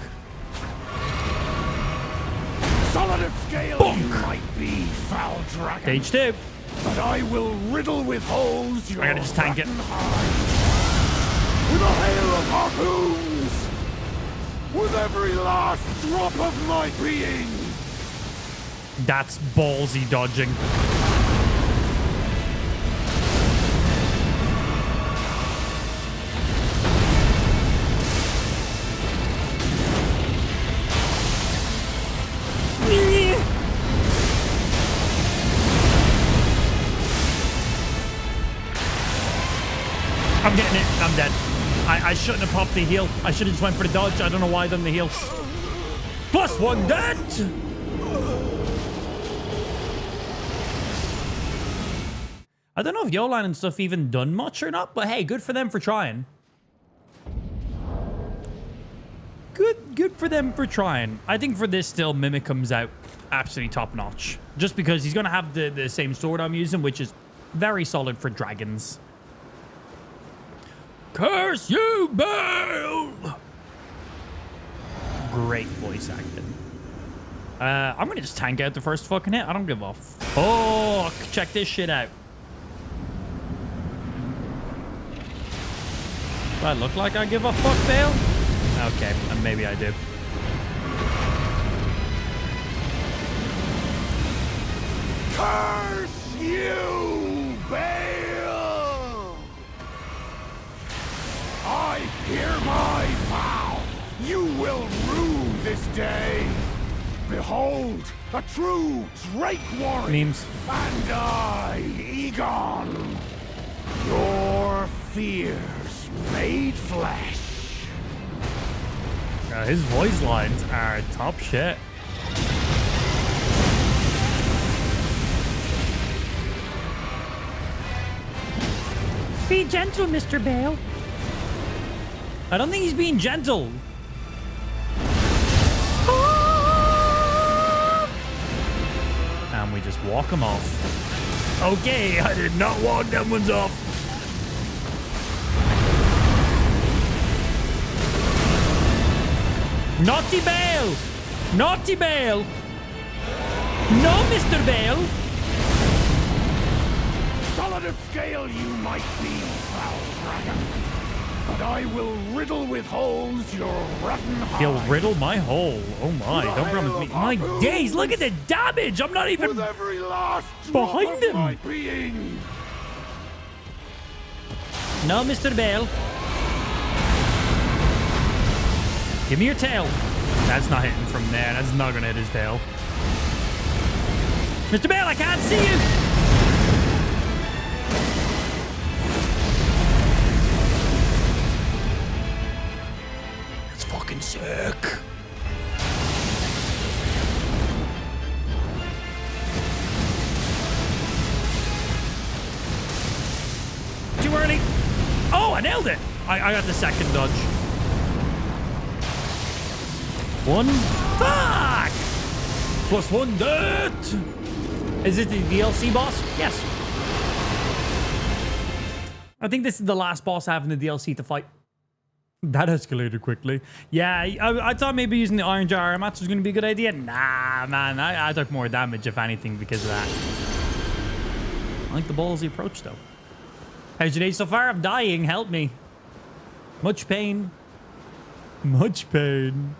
Solid of scale Bonk. you might be, foul dragon. Stage 2. But I will riddle with holes your I gotta just tank it. rotten hide. With a hail of harpoons! With every last drop of my being! That's ballsy dodging. I'm getting it. I'm dead. I shouldn't have popped the heal. I should have just went for the dodge. I don't know why I done the heal. +1 dead! I don't know if Yolan and stuff even done much or not, but hey, good for them for trying. Good for them for trying. I think for this still, Mimic comes out absolutely top notch. Just because he's going to have the same sword I'm using, which is very solid for dragons. Curse you, Bale! Great voice acting. I'm going to just tank out the first fucking hit. I don't give a fuck. Check this shit out. Do I look like I give a fuck, Bale? Okay, and maybe I do. Curse you, Bale! I hereby vow you will rue this day. Behold, a true Drake warrior. Memes. And I, Egon, your fears made flesh. His voice lines are top shit. Be gentle, Mr. Bale. I don't think he's being gentle. And we just walk him off. Okay, I did not walk them ones off. Naughty Bale! Naughty Bale! No, Mr. Bale! Solid of scale you might be, foul dragon, but I will riddle with holes your rotten hide. He'll riddle my hole. Oh my, don't promise me. My days, look at the damage! I'm not even With every last drop behind of him! my being. No, Mr. Bale. Give me your tail. That's not hitting from there. That's not going to hit his tail. Mr. Bale, I can't see you. That's fucking sick. Too early. Oh, I nailed it. I got the second dodge. One. Fuck! +1 dead. Is it the DLC boss? Yes. I think this is the last boss I have in the DLC to fight. That escalated quickly. Yeah, I thought maybe using the Iron Jar mats was going to be a good idea. Nah, man. I took more damage, if anything, because of that. I like the ballsy approach, though. How's your day so far? I'm dying. Help me. Much pain. Much pain.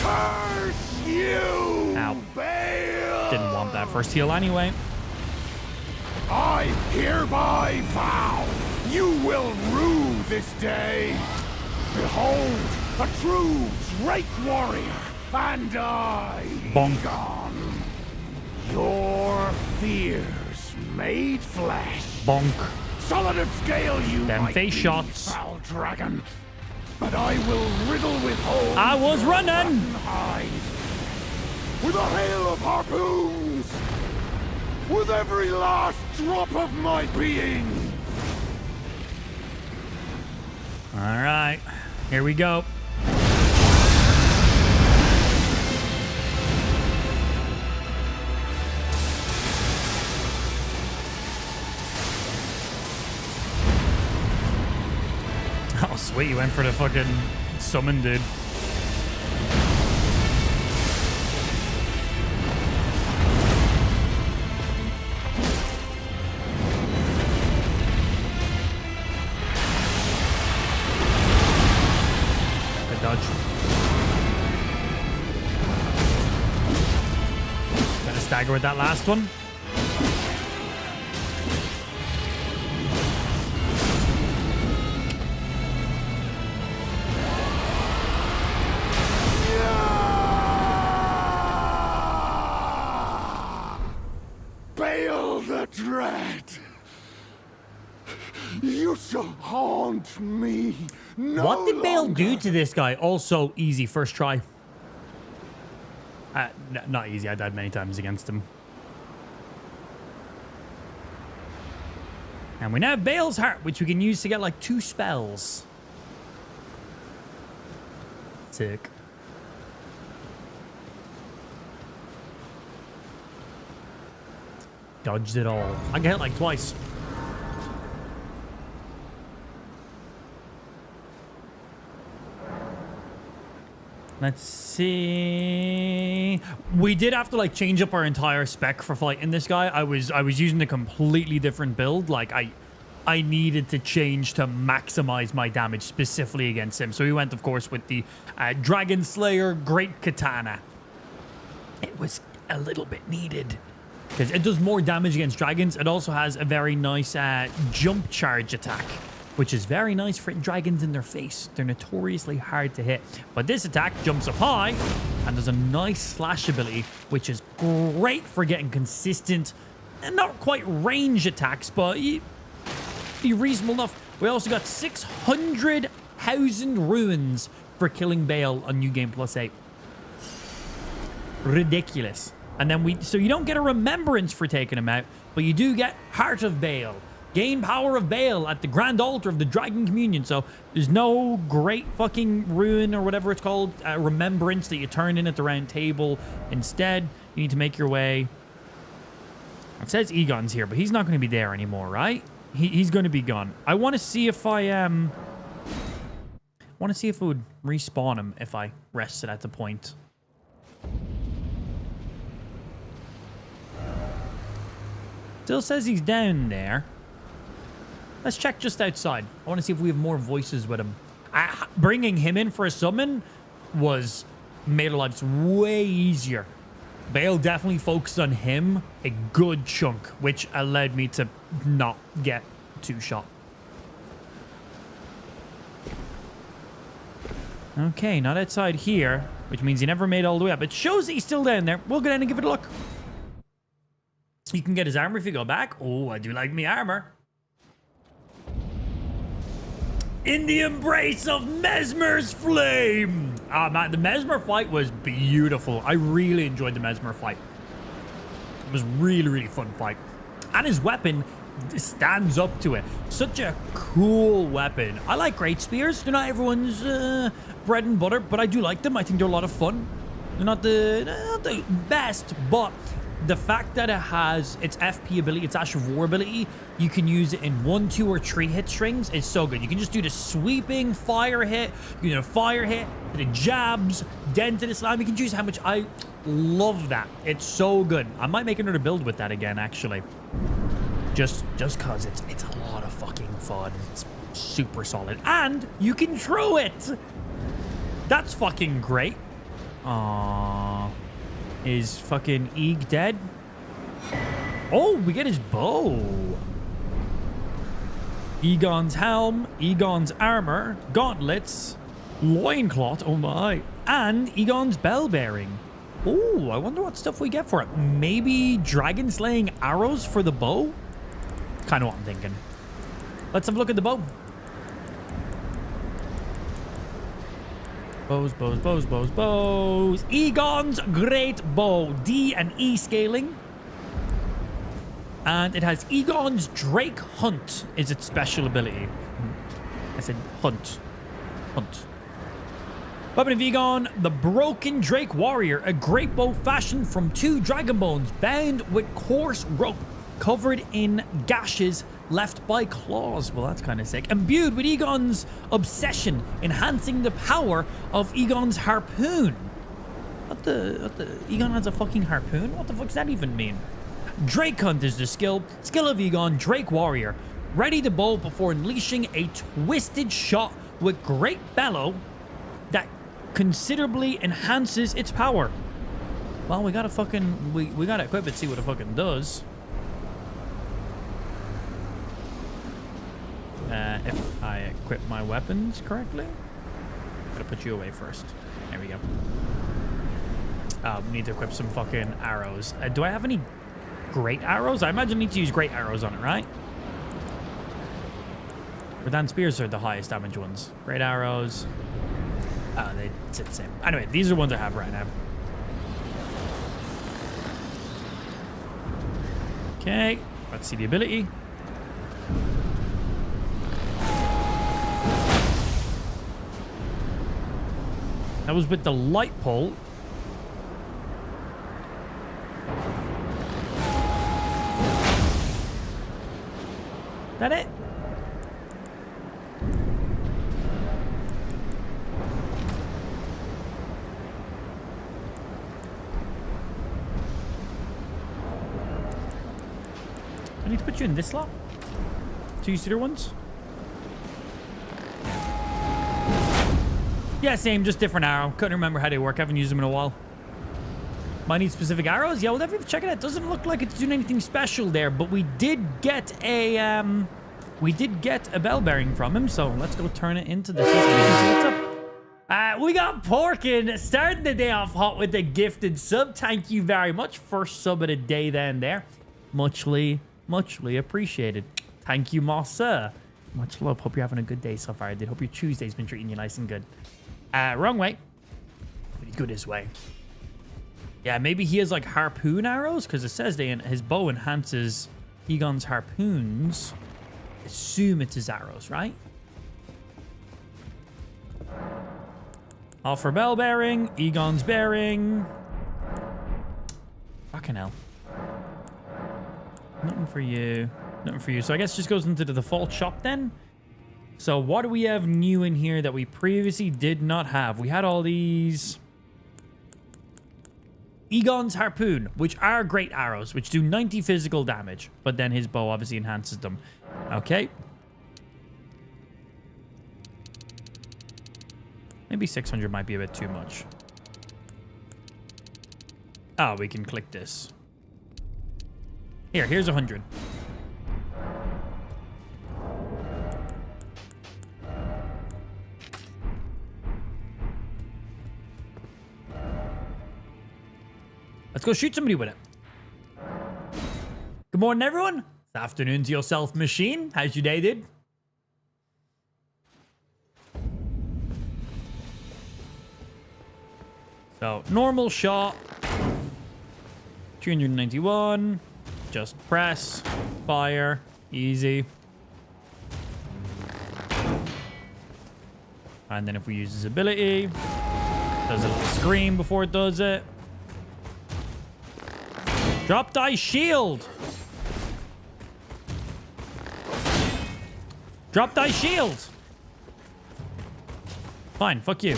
Curse you, Ow. Bale! Didn't want that first heal anyway. I hereby vow you will rue this day. Behold, a true Drake warrior, and I, Bonk. Egon, your fears made flesh. Bonk. Solid of scale you Them might face be, shots. foul dragon, but I will riddle with holes. I was your running. rotten hide. With a hail of harpoons, with every last drop of my being. All right. Here we go. Oh, sweet. You went for the fucking summon, dude. Good dodge. Gonna stagger with that last one. Bale the dread. You shall haunt me. No What did Bale longer. do to this guy? Also easy, first try. Not easy, I died many times against him. And we now have Bale's Heart, which we can use to get like 2 spells. Sick. Dodged it all. I get hit like twice. Let's see. We did have to like change up our entire spec for fighting this guy. I was using a completely different build. Like I needed to change to maximize my damage specifically against him. So we went, of course, with the Dragon Slayer Great Katana. It was a little bit needed because it does more damage against dragons. It also has a very nice jump charge attack, which is very nice for hitting dragons in their face. They're notoriously hard to hit. But this attack jumps up high and there's a nice slash ability, which is great for getting consistent and not quite range attacks, but be reasonable enough. We also got 600,000 runes for killing Bale on New Game Plus 8. Ridiculous. And then so you don't get a remembrance for taking him out, but you do get Heart of Bale. Gain power of Bale at the Grand Altar of the Dragon Communion. So there's no great fucking rune or whatever it's called, remembrance that you turn in at the round table. Instead, you need to make your way. It says Egon's here, but he's not going to be there anymore, right? He's going to be gone. I want to see if it would respawn him if I rested at the point. Still says he's down there. Let's check just outside. I want to see if we have more voices with him. Bringing him in for a summon made our lives way easier. Bale definitely focused on him a good chunk, which allowed me to not get 2-shot. Okay, not outside here, which means he never made all the way up. It shows that he's still down there. We'll go down and give it a look. You can get his armor if you go back. Oh, I do like me armor. In the embrace of Mesmer's flame. Ah, man, the Mesmer fight was beautiful. I really enjoyed the Mesmer fight. It was really, really fun fight. And his weapon stands up to it. Such a cool weapon. I like great spears. They're not everyone's bread and butter, but I do like them. I think they're a lot of fun. They're not the best, but the fact that it has its FP ability, its Ash of War ability, you can use it in 1, 2, or 3 hit strings. It's so good. You can just do the sweeping fire hit, you know, fire hit, the jabs, dent to the slime. You can choose how much. I love that. It's so good. I might make another build with that again, actually. Just cause it's a lot of fucking fun. It's super solid. And you can throw it. That's fucking great. Aww. Is fucking Eeg dead? Oh, we get his bow. Egon's helm, Egon's armor, gauntlets, loincloth, oh my, and Egon's bell bearing. Oh, I wonder what stuff we get for it. Maybe dragon slaying arrows for the bow? Kind of what I'm thinking. Let's have a look at the bow. Bows, bows, bows, bows, bows. Egon's Great Bow. D and E scaling. And it has Egon's Drake Hunt is its special ability. I said hunt. Hunt. Weapon of Egon, the Broken Drake Warrior. A great bow fashioned from 2 dragon bones bound with coarse rope covered in gashes left by claws. Well, that's kind of sick. Imbued with Egon's obsession, enhancing the power of Egon's harpoon. What the? Egon has a fucking harpoon? What the fuck does that even mean? Drake Hunt is the skill of Egon, Drake Warrior. Ready to bow before unleashing a twisted shot with great bellow that considerably enhances its power. Well, we gotta fucking, we gotta equip it, see what it fucking does. If I equip my weapons correctly. Gotta put you away first. There we go. We need to equip some fucking arrows. Do I have any great arrows? I imagine I need to use great arrows on it, right? Redan spears are the highest damage ones. Great arrows. Oh, they sit the same. Anyway, these are the ones I have right now. Okay, let's see the ability. That was with the light pole. That it? I need to put you in this slot? 2-seater ones? Yeah, same, just different arrow. Couldn't remember how they work. I haven't used them in a while. Might need specific arrows? Yeah, we'll definitely check it out. Doesn't look like it's doing anything special there, but we did get a bell bearing from him, so let's go turn it into the system and see what's up. We got Porkin starting the day off hot with a gifted sub. Thank you very much. First sub of the day then there. Muchly appreciated. Thank you, Mossa. Much love. Hope you're having a good day so far. I did. Hope your Tuesday's been treating you nice and good. Wrong way. We go this way. Yeah, maybe he has like harpoon arrows because it says his bow enhances Egon's harpoons. Assume it's his arrows, right? All for bell bearing. Egon's bearing. Fucking hell. Nothing for you. Nothing for you. So I guess it just goes into the default shop then. So what do we have new in here that we previously did not have? We had all these. Egon's harpoon, which are great arrows, which do 90 physical damage. But then his bow obviously enhances them. Okay. Maybe 600 might be a bit too much. Oh, we can click this. Here's 100. Let's go shoot somebody with it. Good morning, everyone. It's afternoon to yourself, machine. How's your day, dude? So, normal shot. 391. Just press. Fire. Easy. And then if we use his ability, does a little scream before it does it. Drop thy shield. Drop thy shield. Fine, fuck you.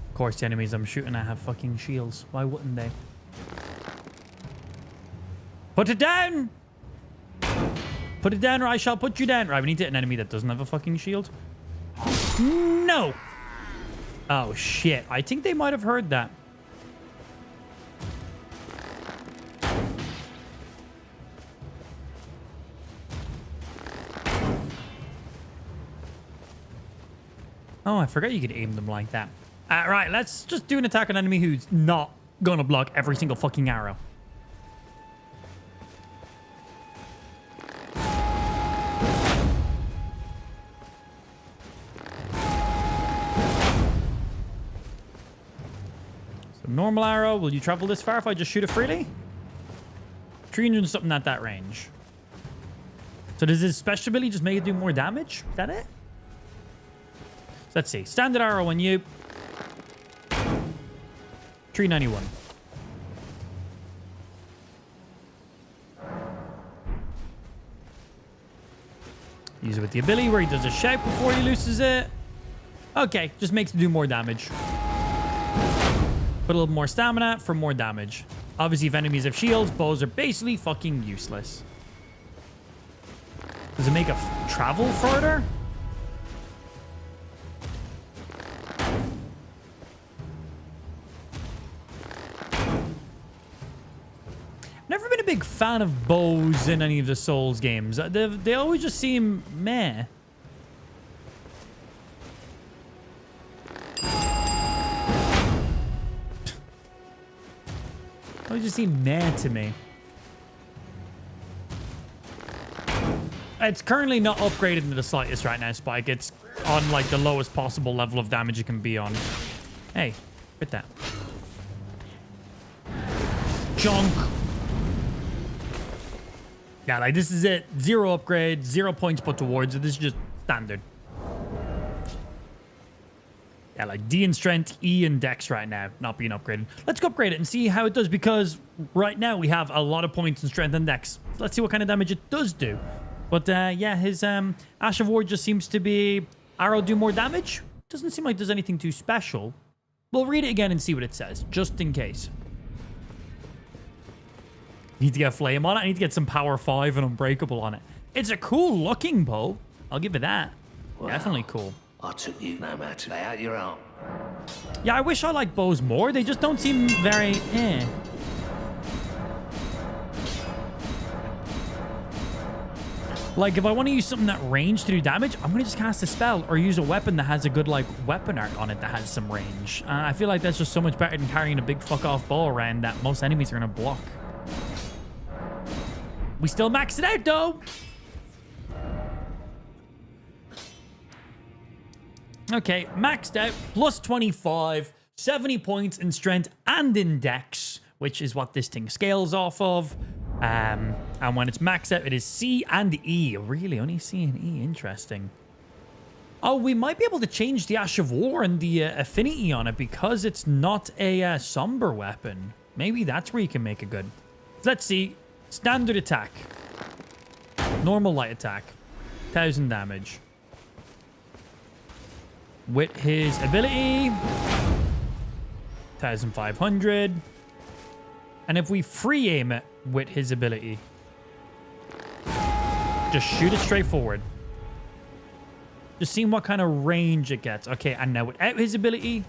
Of course, the enemies I'm shooting at have fucking shields. Why wouldn't they? Put it down! Put it down or I shall put you down. Right, we need to hit an enemy that doesn't have a fucking shield. No! Oh, shit. I think they might have heard that. Oh, I forgot you could aim them like that. Right, let's just do an attack on an enemy who's not gonna block every single fucking arrow. Normal arrow. Will you travel this far if I just shoot it freely? 300 and something at that range. So does his special ability just make it do more damage? Is that it? So let's see. Standard arrow on you. 391. Use it with the ability where he does a shout before he loses it. Okay, just makes it do more damage. Put a little more stamina for more damage. Obviously, if enemies have shields, bows are basically fucking useless. Does it make a travel further? Never been a big fan of bows in any of the Souls games. They always just seem meh. Always just seem meh to me. It's currently not upgraded in the slightest right now, Spike. It's on like the lowest possible level of damage it can be on. Hey, quit that. Junk. Yeah, like this is it. 0 upgrade, 0 points put towards it. This is just standard. Yeah, like D in strength, E in dex right now, not being upgraded. Let's go upgrade it and see how it does, because right now we have a lot of points in strength and dex. Let's see what kind of damage it does do. But yeah, his Ash of War just seems to be arrow do more damage. Doesn't seem like there's anything too special. We'll read it again and see what it says, just in case. Need to get Flame on it. I need to get some Power 5 and Unbreakable on it. It's a cool looking bow. I'll give it that. Wow. Definitely cool. I took you no matter. Lay out your arm. Yeah, I wish I liked bows more. They just don't seem very Like, if I want to use something that range to do damage, I'm going to just cast a spell or use a weapon that has a good, like, weapon art on it that has some range. I feel like that's just so much better than carrying a big fuck-off bow around that most enemies are going to block. We still maxed it out, though. Okay, maxed out, plus 25, 70 points in strength and in dex, which is what this thing scales off of. And when it's maxed out, it is C and E. Really, only C and E. Interesting. Oh, we might be able to change the Ash of War and the affinity on it because it's not a somber weapon. Maybe that's where you can make it good. Let's see. Standard attack. Normal light attack. 1000 damage. With his ability, 1500. And if we free aim it with his ability, just shoot it straight forward. Just seeing what kind of range it gets. Okay, and now without his ability,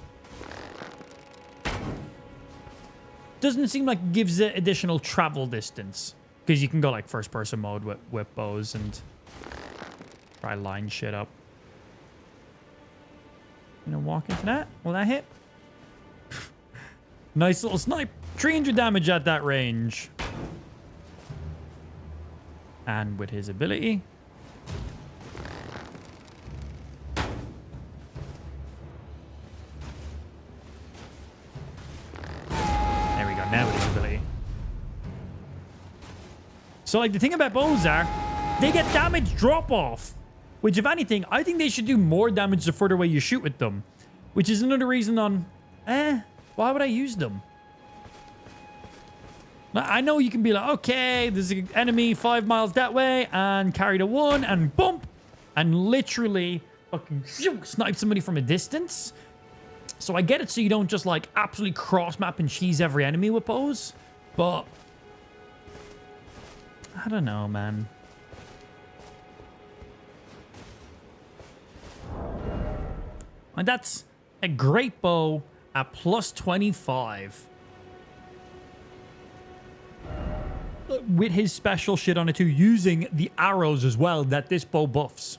doesn't seem like it gives it additional travel distance, because you can go like first person mode with bows and try line shit up. Gonna walk into that. Will that hit? Nice little snipe. 300 damage at that range. And with his ability, there we go. Now with his ability. So like the thing about bows are, they get damage drop off. Which, if anything, I think they should do more damage the further away you shoot with them. Which is another reason on, why would I use them? I know you can be like, okay, there's an enemy 5 miles that way, and carry the one, and bump, and literally fucking snipe somebody from a distance. So I get it, so you don't just like absolutely cross map and cheese every enemy with bows. But I don't know, man. And that's a great bow at plus 25. With his special shit on it too, using the arrows as well that this bow buffs.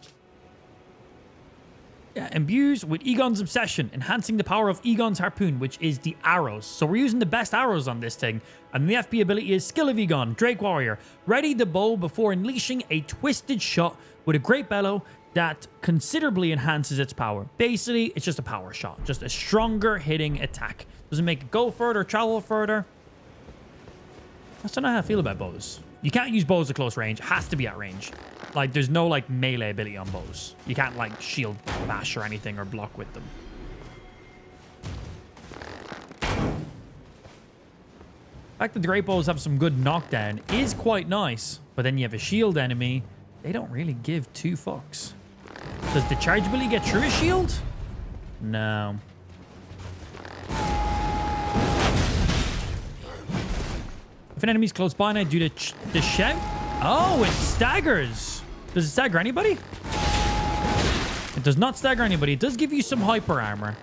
Yeah, imbues with Egon's obsession, enhancing the power of Egon's harpoon, which is the arrows. So we're using the best arrows on this thing. And the FP ability is Skill of Egon, Drake Warrior. Ready the bow before unleashing a twisted shot with a great bellow that considerably enhances its power. Basically, it's just a power shot. Just a stronger hitting attack. Doesn't make it go further, travel further. I still don't know how I feel about bows. You can't use bows at close range. It has to be at range. Like, there's no, like, melee ability on bows. You can't, like, shield bash or anything or block with them. The fact that the great bows have some good knockdown is quite nice. But then you have a shield enemy. They don't really give two fucks. Does the charge ability get through a shield? No. If an enemy's close by and I do the shout. Oh, it staggers. Does it stagger anybody? It does not stagger anybody. It does give you some hyper armor.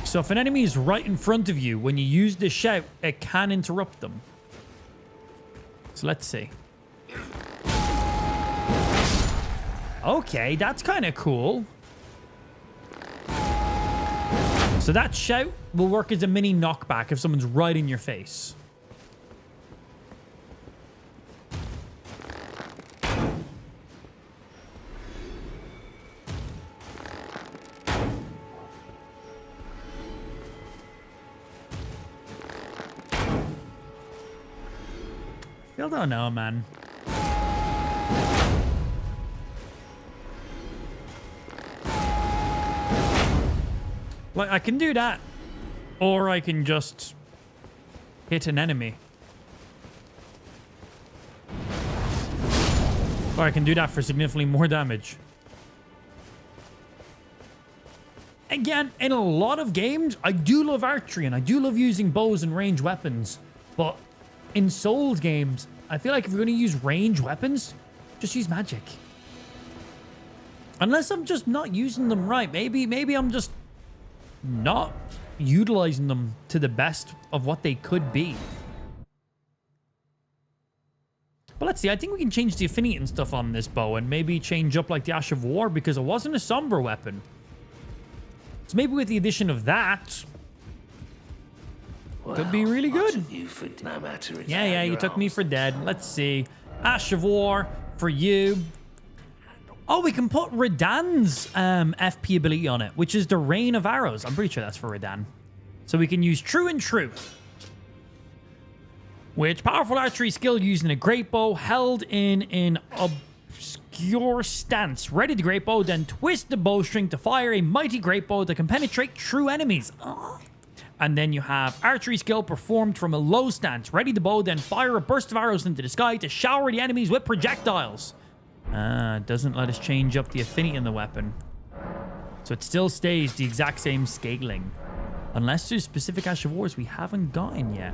So if an enemy is right in front of you, when you use the shout, it can interrupt them. So let's see. Okay, that's kind of cool. So that shout will work as a mini knockback if someone's right in your face. Still don't know, man. Like, I can do that. Or I can just hit an enemy. Or I can do that for significantly more damage. Again, in a lot of games, I do love archery and I do love using bows and ranged weapons. But in Souls games, I feel like if you're going to use ranged weapons, just use magic. Unless I'm just not using them right. Maybe I'm just not utilizing them to the best of what they could be. But let's see. I think we can change the affinity and stuff on this bow and maybe change up like the Ash of War because it wasn't a somber weapon. So maybe with the addition of that, could be really good. Yeah, you took me for dead. Let's see. Ash of War for you. Oh, we can put Radan's FP ability on it, which is the Rain of Arrows. I'm pretty sure that's for Radan. So we can use True and True, which powerful archery skill using a great bow held in an obscure stance. Ready the great bow, then twist the bowstring to fire a mighty great bow that can penetrate true enemies. Oh. And then you have archery skill performed from a low stance. Ready the bow, then fire a burst of arrows into the sky to shower the enemies with projectiles. Doesn't let us change up the affinity in the weapon. So it still stays the exact same scaling. Unless there's specific Ash of Wars we haven't gotten yet.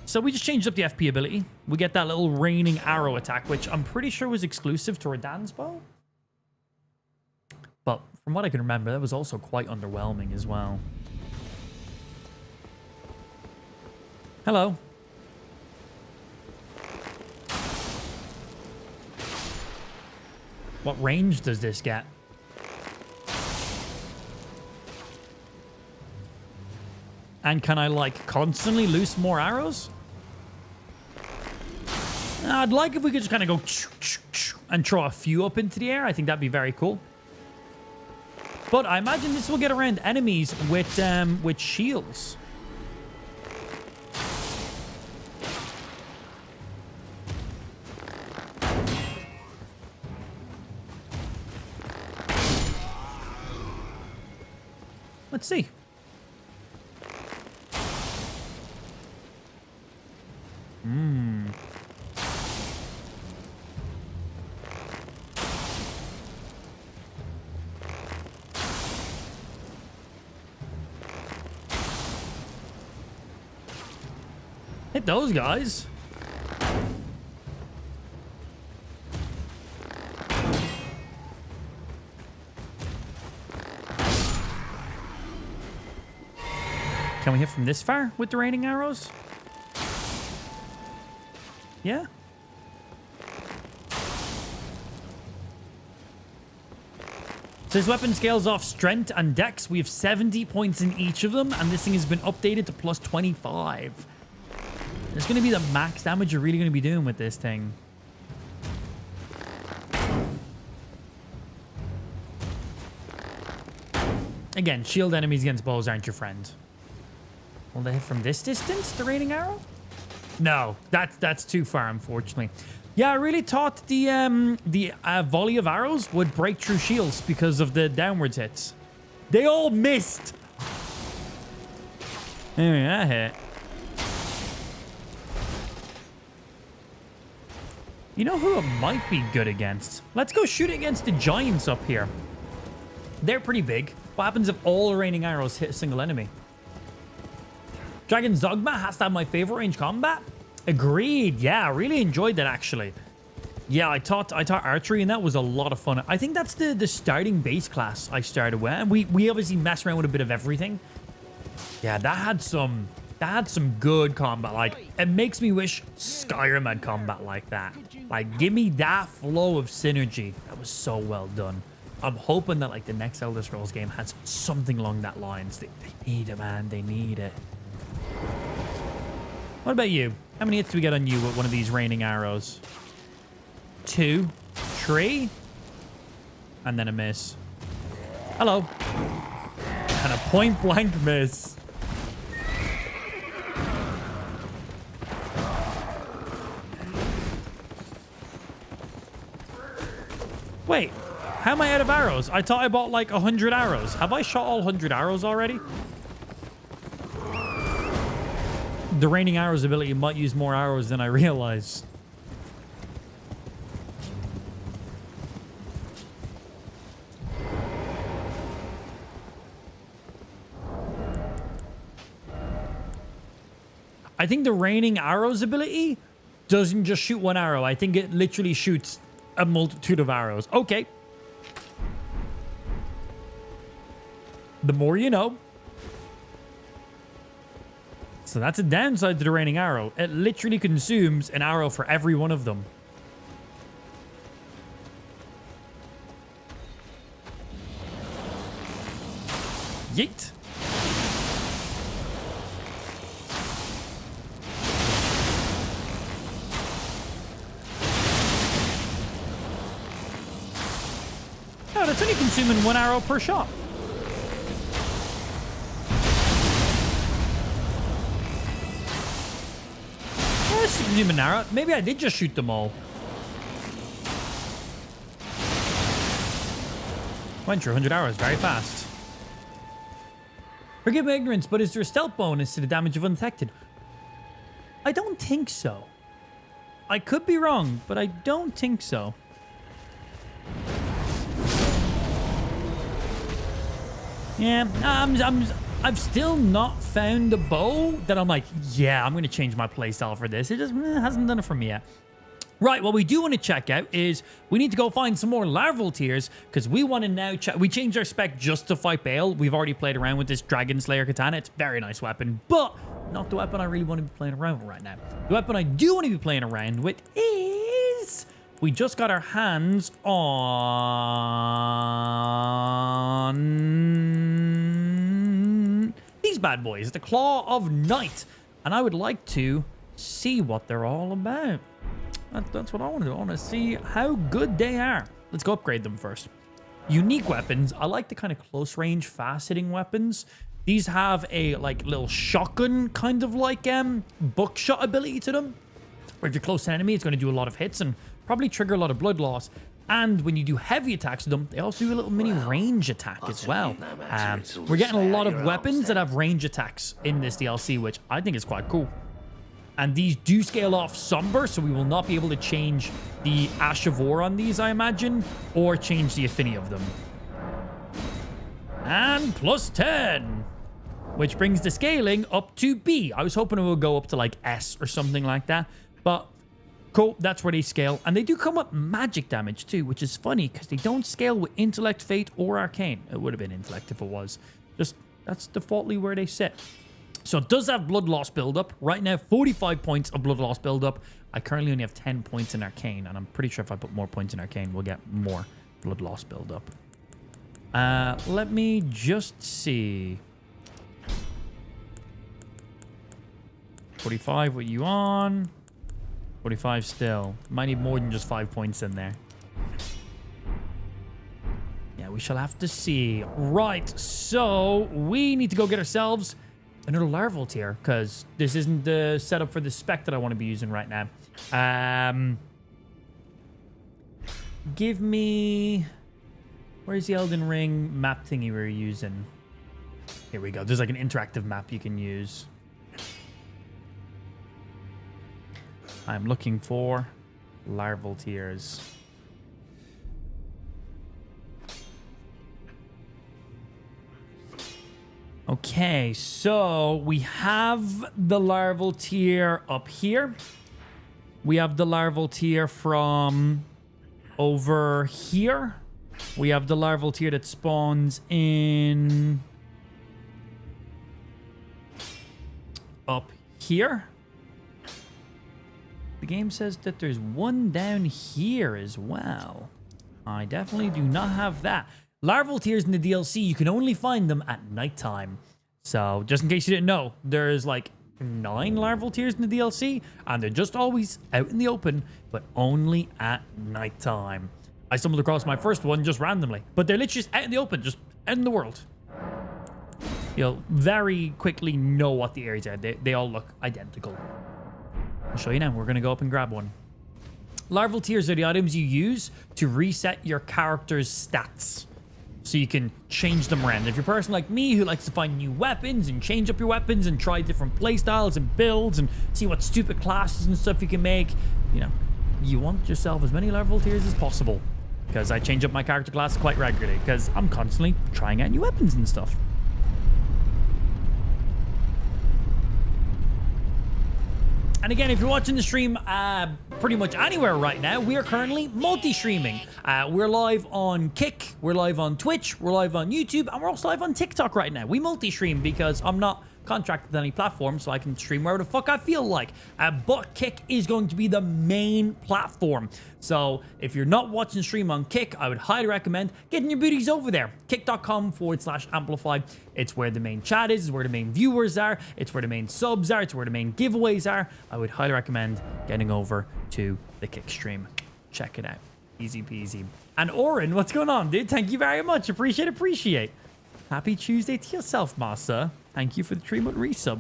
So we just changed up the FP ability. We get that little raining arrow attack, which I'm pretty sure was exclusive to Radan's bow. But from what I can remember, that was also quite underwhelming as well. Hello. What range does this get? And can I, like, constantly loose more arrows? I'd like if we could just kind of go and throw a few up into the air. I think that'd be very cool. But I imagine this will get around enemies with shields. Let's see. Hit those guys. Can we hit from this far with the raining arrows? Yeah. So this weapon scales off strength and dex. We have 70 points in each of them, and this thing has been updated to plus 25. It's going to be the max damage you're really going to be doing with this thing. Again, shield enemies against bows aren't your friend. Will they hit from this distance, the raining arrow? No, that's too far, unfortunately. Yeah, I really thought the volley of arrows would break through shields because of the downwards hits. They all missed. Anyway, that hit. You know who it might be good against? Let's go shoot it against the giants up here. They're pretty big. What happens if all the raining arrows hit a single enemy? Dragon's Dogma has to have my favorite range combat. Agreed. Yeah, I really enjoyed that, actually. Yeah, I taught archery, and that was a lot of fun. I think that's the starting base class I started with. And we obviously mess around with a bit of everything. Yeah, that had some That had some good combat. Like, it makes me wish Skyrim had combat like that. Like, give me that flow of synergy. That was so well done. I'm hoping that, like, the next Elder Scrolls game has something along that lines. They need it, man. They need it. What about you? How many hits do we get on you with one of these raining arrows? 2, 3, and then a miss. Hello. And a point-blank miss. Wait, how am I out of arrows? I thought I bought like 100 arrows. Have I shot all 100 arrows already? The raining arrows ability might use more arrows than I realize. I think the raining arrows ability doesn't just shoot one arrow. I think it literally shoots a multitude of arrows. Okay. The more you know. So that's a downside to the raining arrow. It literally consumes an arrow for every one of them. Yeet. Oh, that's only consuming 1 arrow per shot. Yeah, that's consuming an arrow. Maybe I did just shoot them all. Went through 100 arrows very fast. Forgive my ignorance, but is there a stealth bonus to the damage of undetected? I don't think so. I could be wrong, but I don't think so. Yeah, I've still not found a bow that I'm like, yeah, I'm going to change my playstyle for this. It just hasn't done it for me yet. Right, what we do want to check out is we need to go find some more larval tiers because we want to now check. We changed our spec just to fight Bale. We've already played around with this Dragon Slayer katana. It's a very nice weapon, but not the weapon I really want to be playing around with right now. The weapon I do want to be playing around with is... We just got our hands on these bad boys, the Claw of Night. And I would like to see what they're all about. That's what I want to do. I want to see how good they are. Let's go upgrade them first. Unique weapons. I like the kind of close range, fast hitting weapons. These have a like little shotgun kind of like buckshot ability to them. Where if you're close to an enemy, it's going to do a lot of hits and probably trigger a lot of blood loss. And when you do heavy attacks to them, they also do a little mini range attack as well. We're getting a lot of weapons that have range attacks in this DLC, which I think is quite cool. And these do scale off Somber, so we will not be able to change the Ash of War on these, I imagine, or change the affinity of them. And plus 10, which brings the scaling up to B. I was hoping it would go up to like S or something like that, but cool, that's where they scale. And they do come up magic damage too, which is funny because they don't scale with Intellect, Fate, or Arcane. It would have been Intellect if it was. Just, that's defaultly where they sit. So it does have blood loss buildup. Right now, 45 points of blood loss buildup. I currently only have 10 points in Arcane, and I'm pretty sure if I put more points in Arcane, we'll get more blood loss buildup. Let me just see. 45, what you on? 45 still. Might need more than just 5 points in there. Yeah, we shall have to see. Right, so we need to go get ourselves another larval tier because this isn't the setup for the spec that I want to be using right now. Give me... Where's the Elden Ring map thingy we were using? Here we go. There's like an interactive map you can use. I'm looking for larval tiers. Okay, so we have the larval tier up here. We have the larval tier from over here. We have the larval tier that spawns in up here. The game says that there's one down here as well. I definitely do not have that. Larval tears in the DLC, you can only find them at nighttime. So, just in case you didn't know, there's like 9 larval tears in the DLC, and they're just always out in the open, but only at nighttime. I stumbled across my first one just randomly, but they're literally just out in the open, just out in the world. You'll very quickly know what the areas are. They all look identical. I'll show you now. We're going to go up and grab one. Larval tears are the items you use to reset your character's stats, so you can change them around. If you're a person like me who likes to find new weapons and change up your weapons and try different playstyles and builds and see what stupid classes and stuff you can make, you know, you want yourself as many larval tears as possible. Because I change up my character class quite regularly, because I'm constantly trying out new weapons and stuff. And again, if you're watching the stream pretty much anywhere right now, we are currently multi-streaming. We're live on Kick, we're live on Twitch, we're live on YouTube, and we're also live on TikTok right now. We multi-stream because I'm not contracted to any platform, so I can stream wherever the fuck I feel like. But Kick is going to be the main platform. So if you're not watching stream on Kick, I would highly recommend getting your booties over there. Kick.com/amplified. It's where the main chat is, it's where the main viewers are, it's where the main subs are, it's where the main giveaways are. I would highly recommend getting over to the Kick stream. Check it out. Easy peasy. And Oren, what's going on, dude? Thank you very much. Appreciate. Happy Tuesday to yourself, Massa. Thank you for the 3-month resub.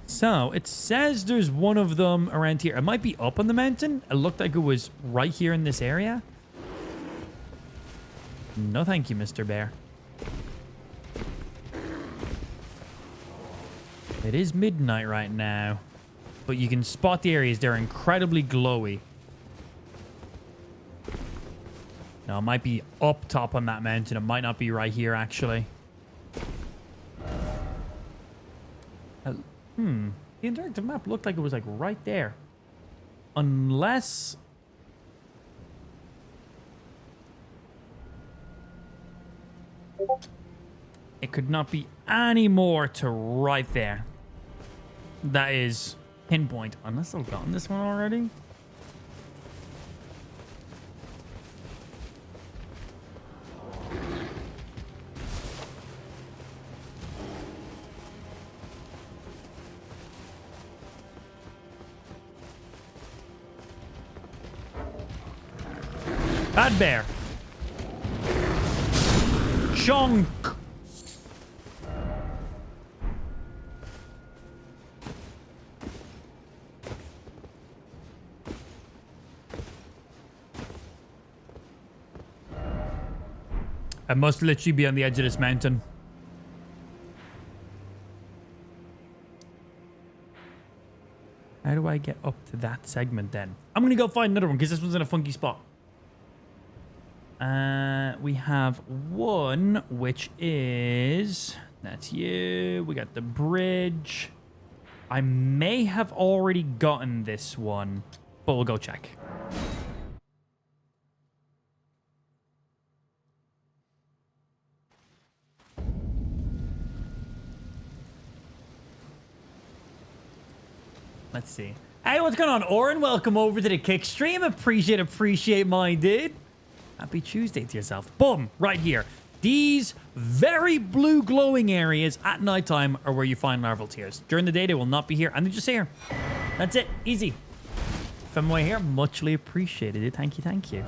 So, it says there's one of them around here. It might be up on the mountain. It looked like it was right here in this area. No thank you, Mr. Bear. It is midnight right now, but you can spot the areas. They're incredibly glowy. Now, it might be up top on that mountain. It might not be right here, actually. The interactive map looked like it was like right there. Unless... it could not be any more to right there. That is pinpoint. Unless I've gotten this one already. Bad bear. Chunk. I must literally be on the edge of this mountain. How do I get up to that segment then? I'm going to go find another one because this one's in a funky spot. We have one, which is... that's you. We got the bridge. I may have already gotten this one, but we'll go check. Let's see. Hey, what's going on, Oren? Welcome over to the Kick stream. Appreciate my dude. Happy Tuesday to yourself. Boom, right here. These very blue glowing areas at nighttime are where you find larval tears. During the day, they will not be here, and they're just here. That's it. Easy. From way here, muchly appreciated. Thank you.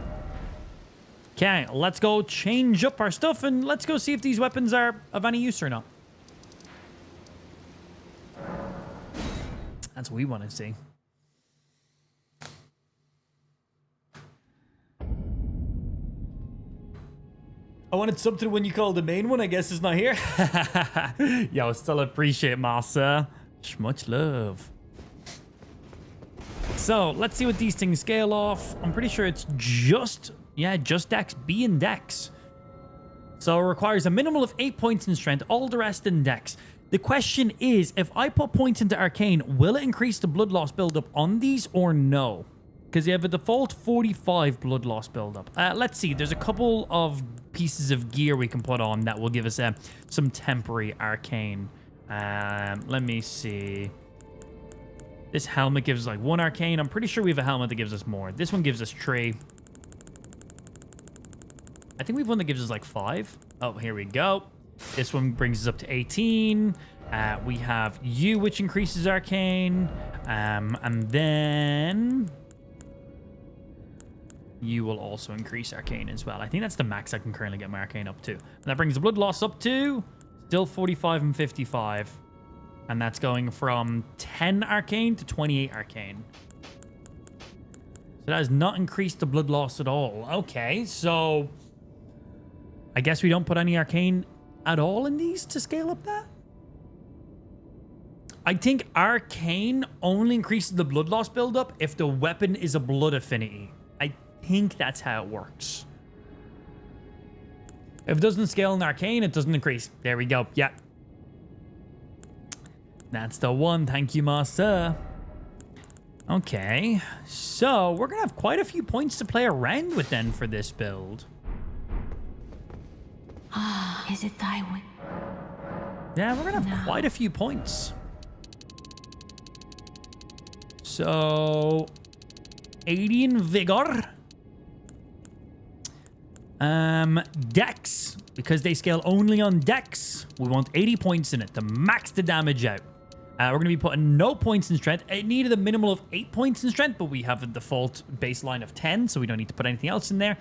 Okay, let's go change up our stuff, and let's go see if these weapons are of any use or not. That's what we want to see. I wanted something when you called the main one. I guess it's not here. Yo, still appreciate Massa. Much love. So, let's see what these things scale off. I'm pretty sure it's just Dex B and Dex. So, it requires a minimum of 8 points in strength, all the rest in Dex. The question is, if I put points into Arcane, will it increase the blood loss buildup on these or no? Because you have a default 45 blood loss buildup. Let's see. There's a couple of pieces of gear we can put on that will give us some temporary Arcane Let me see. This helmet gives like 1 arcane. I'm pretty sure we have a helmet that gives us more. This one gives us 3. I think we have one that gives us like 5. Oh, here we go. This one brings us up to 18. We have you, which increases arcane. And then you will also increase arcane as well. I think that's the max I can currently get my arcane up to. And that brings the blood loss up to still 45 and 55. And that's going from 10 arcane to 28 arcane. So that has not increased the blood loss at all. Okay, so I guess we don't put any arcane at all in these to scale up that? I think arcane only increases the blood loss buildup if the weapon is a blood affinity. I think that's how it works. If it doesn't scale in arcane, it doesn't increase. There we go. Yeah. That's the one. Thank you, master. Okay. So we're going to have quite a few points to play around with then for this build. Ah, is it thy way? Yeah, we're going to have quite a few points. So 80 in vigor. Dex, because they scale only on Dex, we want 80 points in it to max the damage out. We're going to be putting no points in strength. It needed a minimal of 8 points in strength, but we have a default baseline of 10, so we don't need to put anything else in there.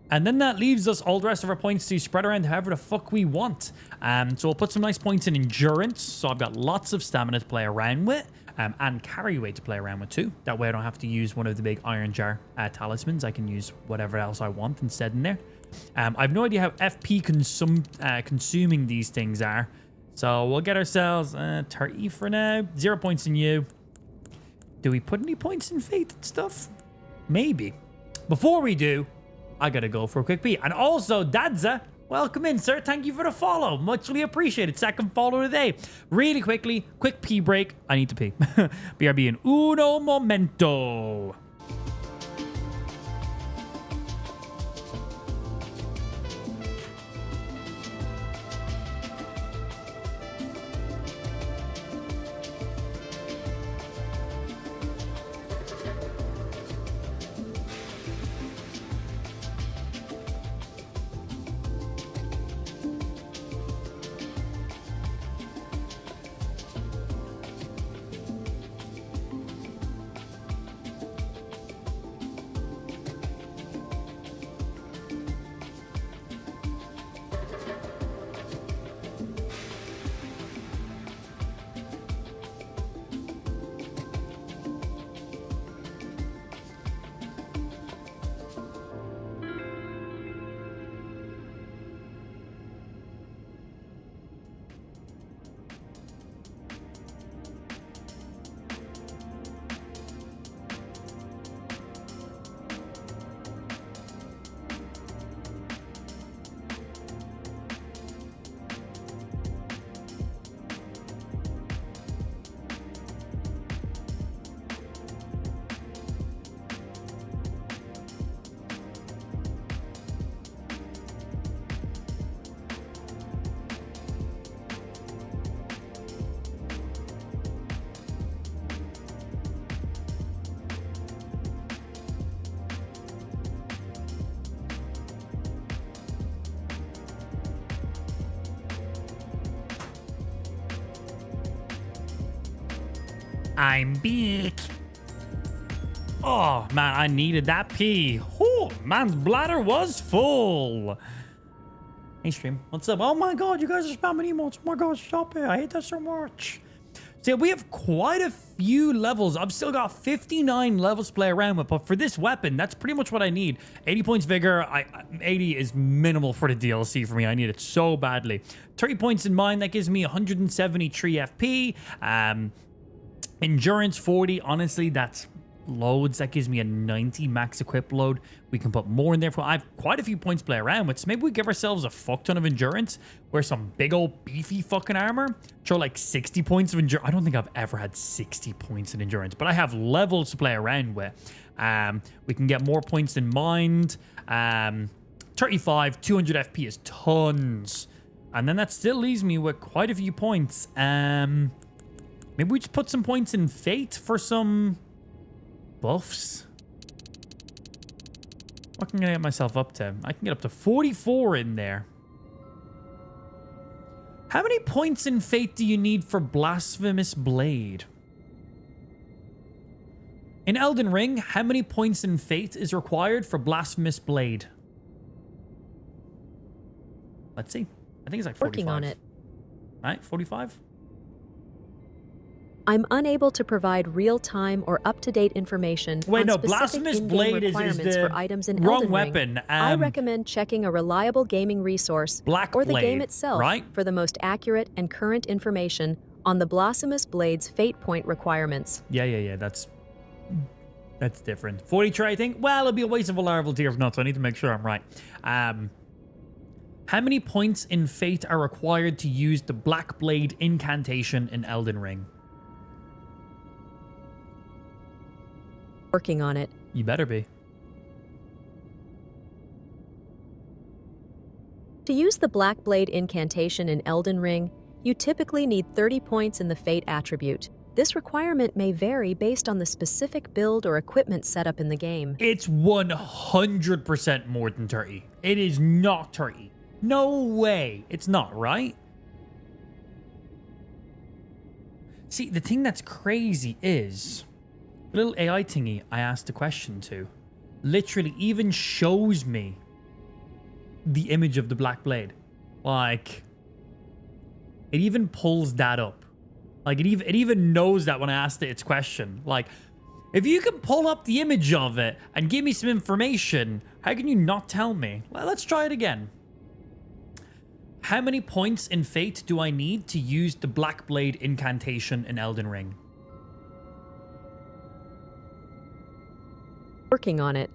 And then that leaves us all the rest of our points to spread around however the fuck we want. So we'll put some nice points in endurance. So I've got lots of stamina to play around with. And carry weight to play around with too. That way I don't have to use one of the big iron jar talismans. I can use whatever else I want instead in there. I have no idea how FP consuming these things are. So we'll get ourselves 30 for now. 0 points in you. Do we put any points in faith and stuff? Maybe. Before we do, I gotta go for a quick pee. And also, Dadza, welcome in, sir. Thank you for the follow. Muchly appreciated. Second follow today. Really quickly, quick pee break. I need to pee. BRB in uno momento. I'm big. Oh, man, I needed that pee. Oh, man's bladder was full. Hey, stream. What's up? Oh, my God, you guys are spamming emotes. Oh, my God, stop it. I hate that so much. So, we have quite a few levels. I've still got 59 levels to play around with, but for this weapon, that's pretty much what I need. 80 points vigor. 80 is minimal for the DLC for me. I need it so badly. 30 points in mine. That gives me 173 FP. Endurance 40, honestly, that's loads. That gives me a 90 max equip load. We can put more in there. I have quite a few points to play around with, so maybe we give ourselves a fuck ton of endurance, wear some big old beefy fucking armor, throw like 60 points of endurance. I don't think I've ever had 60 points in endurance, but I have levels to play around with. We can get more points in mind. 35, 200 FP is tons. And then that still leaves me with quite a few points. Maybe we just put some points in Fate for some buffs. What can I get myself up to? I can get up to 44 in there. How many points in Fate do you need for Blasphemous Blade? In Elden Ring, how many points in Fate is required for Blasphemous Blade? Let's see. I think it's like 45. Working on it. Right? 45? I'm unable to provide real-time or up-to-date information Wait, on no, specific Blasphemous in-game Blade is requirements the for items in wrong Elden Ring. weapon. I recommend checking a reliable gaming resource Black or the Blade, game itself right? for the most accurate and current information on the Blasphemous Blade's fate point requirements. Yeah. That's different. 43, I think. Well, it'll be a waste of a larval tier if not, so I need to make sure I'm right. How many points in Fate are required to use the Black Blade incantation in Elden Ring? Working on it. You better be. To use the Black Blade incantation in Elden Ring, you typically need 30 points in the Fate attribute. This requirement may vary based on the specific build or equipment setup in the game. It's 100% more than 30. It is not 30. No way. It's not, right? See, the thing that's crazy is the little AI thingy I asked a question to literally even shows me the image of the Black Blade. Like, it even pulls that up. Like, it even knows that when I asked it its question. Like, if you can pull up the image of it and give me some information, how can you not tell me? Well, let's try it again. How many points in Fate do I need to use the Black Blade incantation in Elden Ring? Working on it.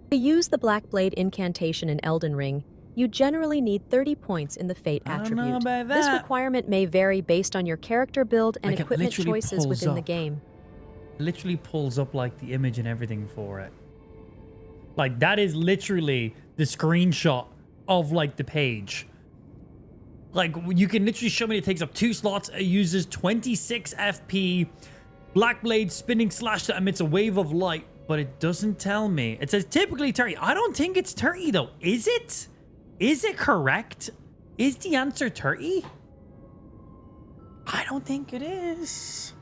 To use the Black Blade incantation in Elden Ring, you generally need 30 points in the Fate I don't attribute. know about This that. requirement may vary based on your character build and Like, it equipment literally choices pulls within the up. game. Literally pulls up like the image and everything for it. Like, that is literally the screenshot of like the page. Like, you can literally show me it takes up 2 slots. It uses 26 FP. Black Blade spinning slash that emits a wave of light, but it doesn't tell me. It says typically 30. I don't think it's 30 though. Is it? Is it correct? Is the answer 30? I don't think it is.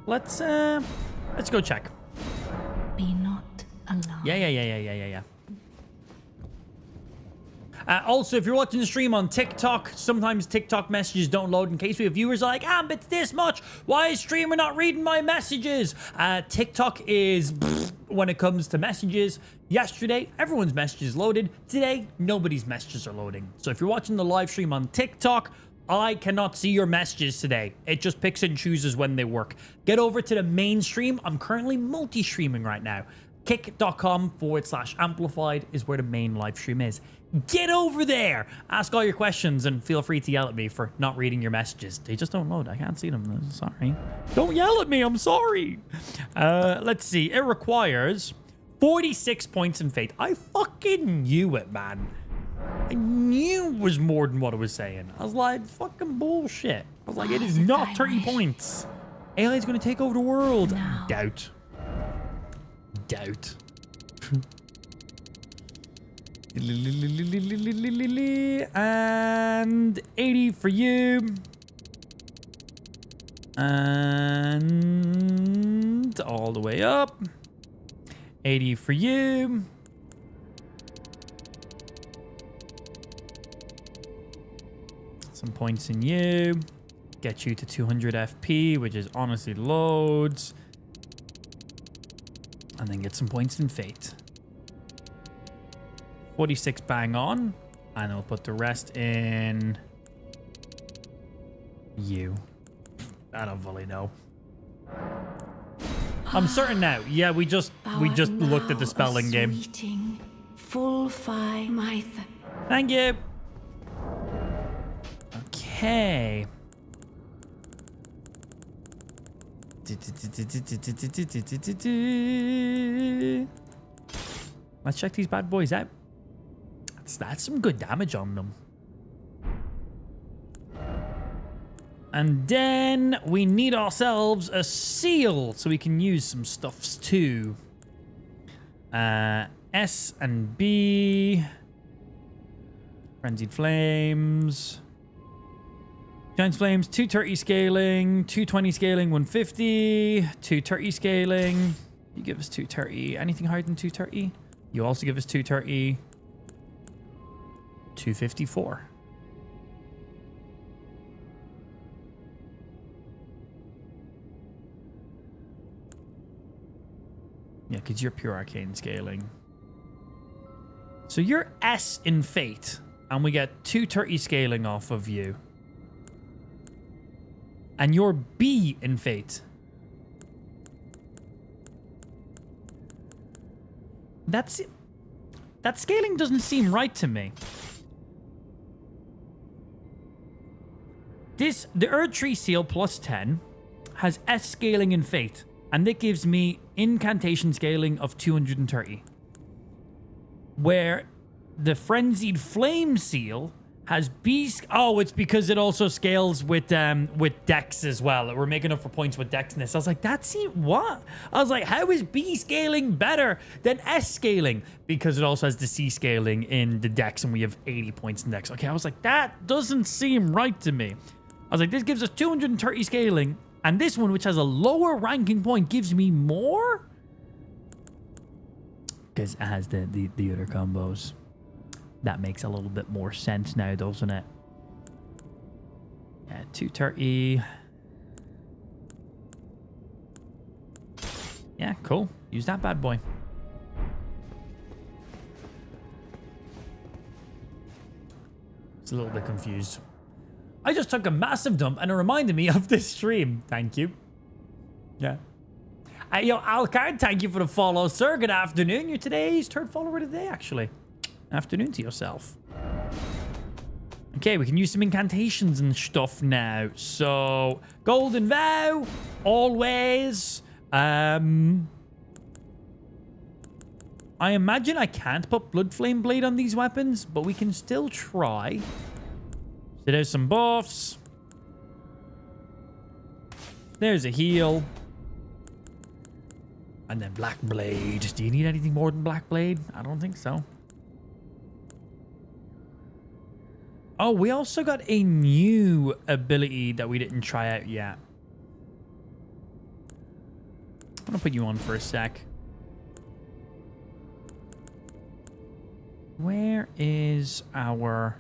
Let's go check. Be not alone. Yeah. Also, if you're watching the stream on TikTok, sometimes TikTok messages don't load in case we have viewers like, it's this much. Why is streamer not reading my messages? TikTok is when it comes to messages. Yesterday, everyone's messages loaded. Today, nobody's messages are loading. So if you're watching the live stream on TikTok, I cannot see your messages today. It just picks and chooses when they work. Get over to the main stream. I'm currently multi-streaming right now. kick.com/amplified is where the main live stream is. Get over there. Ask all your questions and feel free to yell at me for not reading your messages. They just don't load. I can't see them. I'm sorry. Don't yell at me. I'm sorry. Let's see. It requires 46 points in Fate. I fucking knew it, man. I knew it was more than what I was saying. I was like, fucking bullshit. I was like, it is not 30 points. AI is going to take over the world. No. Doubt. And 80 for you. And all the way up. 80 for you. Some points in you. Get you to 200 FP, which is honestly loads. And then get some points in Fate. 46 bang on. And I'll put the rest in you. I don't fully know. I'm certain now. Yeah, we just looked at the spelling game. Full fi my Thank you. Okay. Let's check these bad boys out. That's some good damage on them. And then we need ourselves a seal so we can use some stuffs too. S and B. Frenzied Flames. Giant Flames, 230 scaling, 220 scaling, 150, 230 scaling. You give us 230. Anything higher than 230? You also give us 230. 254. Yeah, because you're pure arcane scaling. So you're S in Fate, and we get 230 scaling off of you. And you're B in Fate. That scaling doesn't seem right to me. The Erdtree Seal plus 10 has S scaling in Fate, and it gives me incantation scaling of 230. Where the Frenzied Flame Seal has B... Oh, it's because it also scales with Dex as well. We're making up for points with Dexness. I was like, that's it. What? I was like, how is B scaling better than S scaling? Because it also has the C scaling in the Dex, and we have 80 points in Dex. Okay, I was like, that doesn't seem right to me. I was like, this gives us 230 scaling, and this one, which has a lower ranking point, gives me more? Because it has the other combos. That makes a little bit more sense now, doesn't it? Yeah, 230. Yeah, cool. Use that bad boy. It's a little bit confused. I just took a massive dump and it reminded me of this stream. Thank you. Yeah. Yo, Alcard, thank you for the follow, sir. Good afternoon. You're today's third follower of the day, actually. Afternoon to yourself. Okay, we can use some incantations and stuff now. So, Golden Vow, always. I imagine I can't put Blood Flame Blade on these weapons, but we can still try. So there's some buffs. There's a heal. And then Black Blade. Do you need anything more than Black Blade? I don't think so. Oh, we also got a new ability that we didn't try out yet. I'm gonna put you on for a sec. Where is our...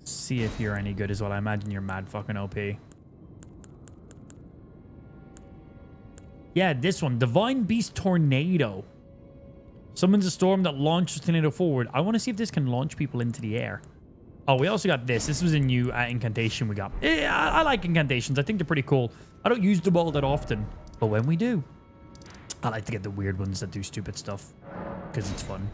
See if you're any good as well. I imagine you're mad fucking OP. Yeah, this one. Divine Beast Tornado. Summons a storm that launches tornado forward. I want to see if this can launch people into the air. Oh, we also got this. This was a new incantation we got. I like incantations. I think they're pretty cool. I don't use them all that often. But when we do, I like to get the weird ones that do stupid stuff. Because it's fun.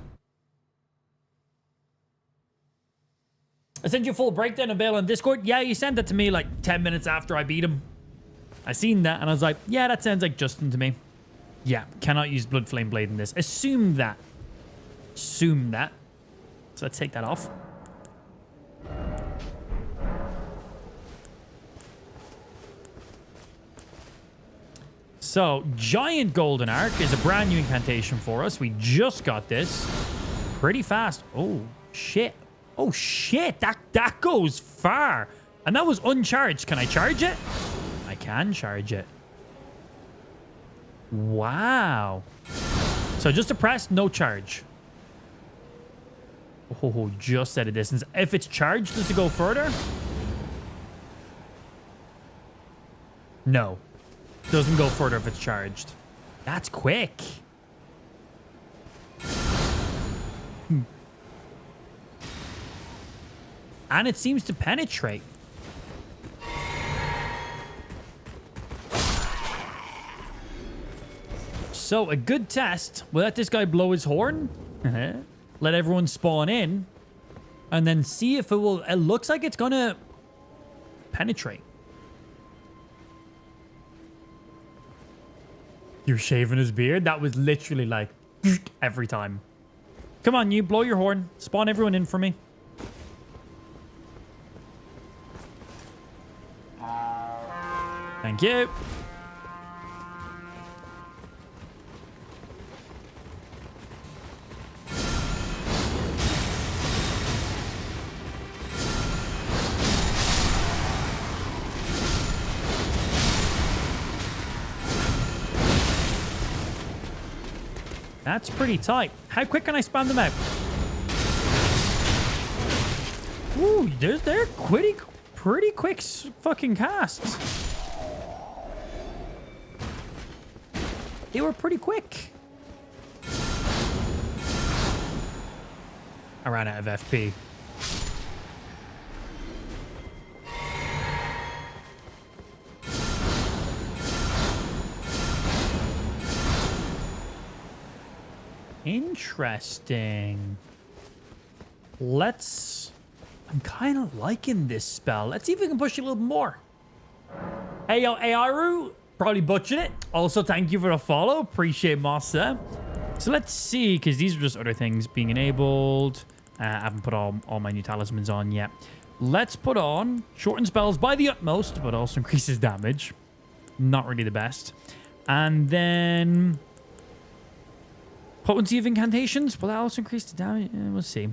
I sent you a full breakdown of Bale on Discord. Yeah, you sent it to me like 10 minutes after I beat him. I seen that and I was like, yeah, that sounds like Justin to me. Yeah, cannot use Blood Flame Blade in this. Assume that. Assume that. So let's take that off. So, Giant Golden Arc is a brand new incantation for us. We just got this. Pretty fast. Oh, shit. Oh, shit. That goes far. And that was uncharged. Can I charge it? I can charge it. Wow. So just to press, no charge. Oh, just at a distance. If it's charged, does it go further? No. Doesn't go further if it's charged. That's quick. And it seems to penetrate. So, a good test. We'll let this guy blow his horn. Let everyone spawn in. And then see if it will... It looks like it's gonna penetrate. You're shaving his beard? That was literally like every time. Come on, you blow your horn. Spawn everyone in for me. Thank you. That's pretty tight. How quick can I spam them out? Ooh, they're pretty quick fucking casts. They were pretty quick. I ran out of FP. Interesting. I'm kind of liking this spell. Let's see if we can push it a little more. Hey, yo, Ayaru. Probably butchered it. Also, thank you for the follow. Appreciate Masa. So let's see, because these are just other things being enabled. I haven't put all my new talismans on yet. Let's put on shorten spells by the utmost, but also increases damage. Not really the best. And then potency of incantations. Will that also increase the damage? We'll see.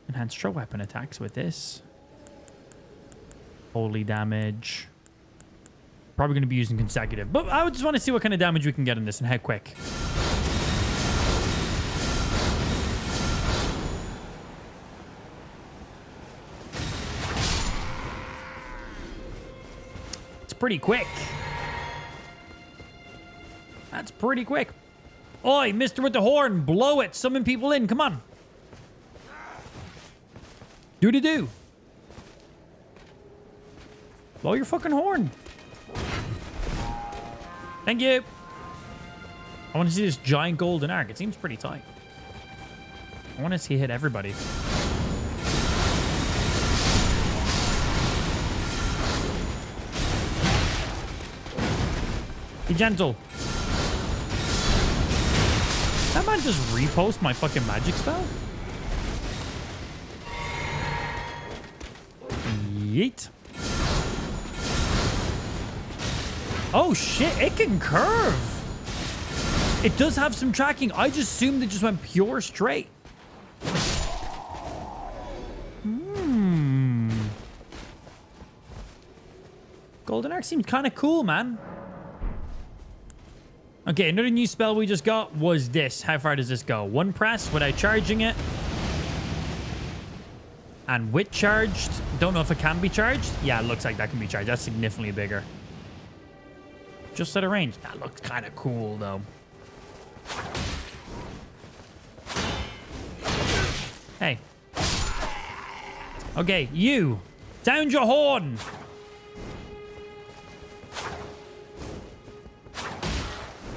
Enhanced throw weapon attacks with this. Holy damage. Probably going to be using consecutive. But I just want to see what kind of damage we can get in this and how quick. It's pretty quick. That's pretty quick. Oi, mister with the horn. Blow it. Summon people in. Come on. Do-de-do. Blow your fucking horn. Thank you. I want to see this giant golden arc. It seems pretty tight. I want to see it hit everybody. Be gentle. That man just repost my fucking magic spell? Yeet. Oh shit, it can curve. It does have some tracking. I just assumed it just went pure straight. Golden Arc seems kind of cool, man. Okay, another new spell we just got was this. How far does this go? One press without charging it. And with charged. Don't know if it can be charged. Yeah, it looks like that can be charged. That's significantly bigger. Just out of range. That looks kind of cool, though. Hey. Okay, you. Sound your horn.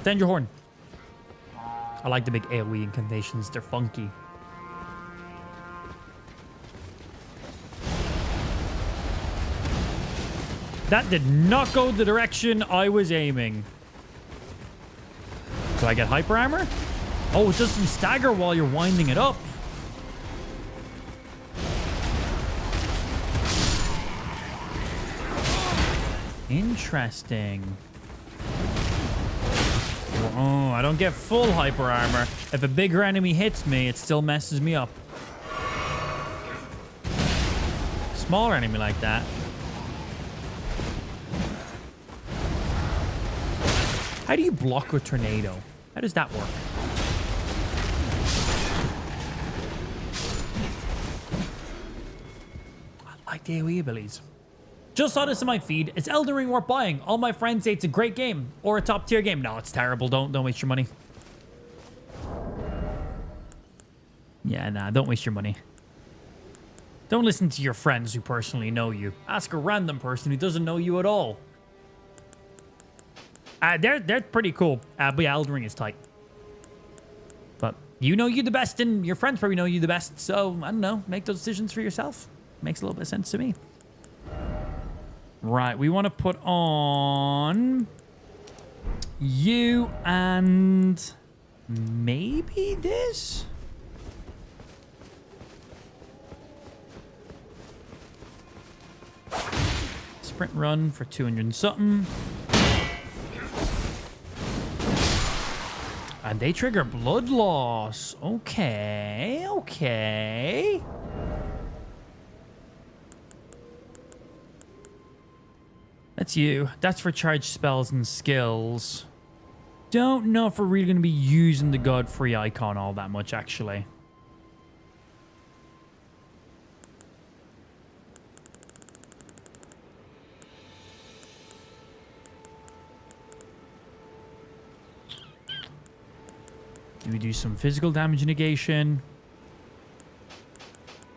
Sound your horn. I like the big AoE incantations. They're funky. That did not go the direction I was aiming. Do I get hyper armor? Oh, it does some stagger while you're winding it up. Interesting. Oh, I don't get full hyper armor. If a bigger enemy hits me, it still messes me up. Smaller enemy like that. How do you block a tornado? How does that work? I like the AoE abilities. Just saw this in my feed. It's Elden Ring worth buying. All my friends say it's a great game or a top tier game. No, it's terrible. Don't waste your money. Yeah, nah, don't waste your money. Don't listen to your friends who personally know you. Ask a random person who doesn't know you at all. They're pretty cool. But yeah, Elden Ring is tight. But you know you the best, and your friends probably know you the best. So, I don't know. Make those decisions for yourself. Makes a little bit of sense to me. Right, we want to put on You and maybe this? Sprint run for 200 and something. And they trigger blood loss. Okay, okay. That's you. That's for charged spells and skills. Don't know if we're really going to be using the Godfrey icon all that much, actually. We do some physical damage negation.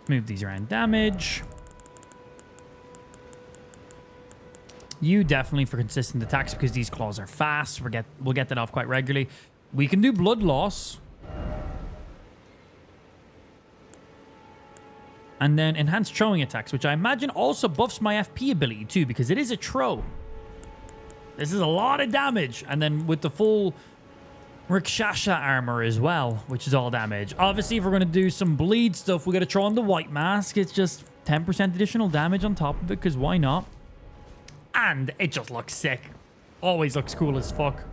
Move these around damage. You definitely for consistent attacks because these claws are fast. We'll get that off quite regularly. We can do blood loss. And then enhanced throwing attacks, which I imagine also buffs my FP ability too because it is a throw. This is a lot of damage. And then with the full Rikshasha armor as well, which is all damage. Obviously, if we're going to do some bleed stuff, we got to throw on the white mask. It's just 10% additional damage on top of it, because why not? And it just looks sick. Always looks cool as fuck.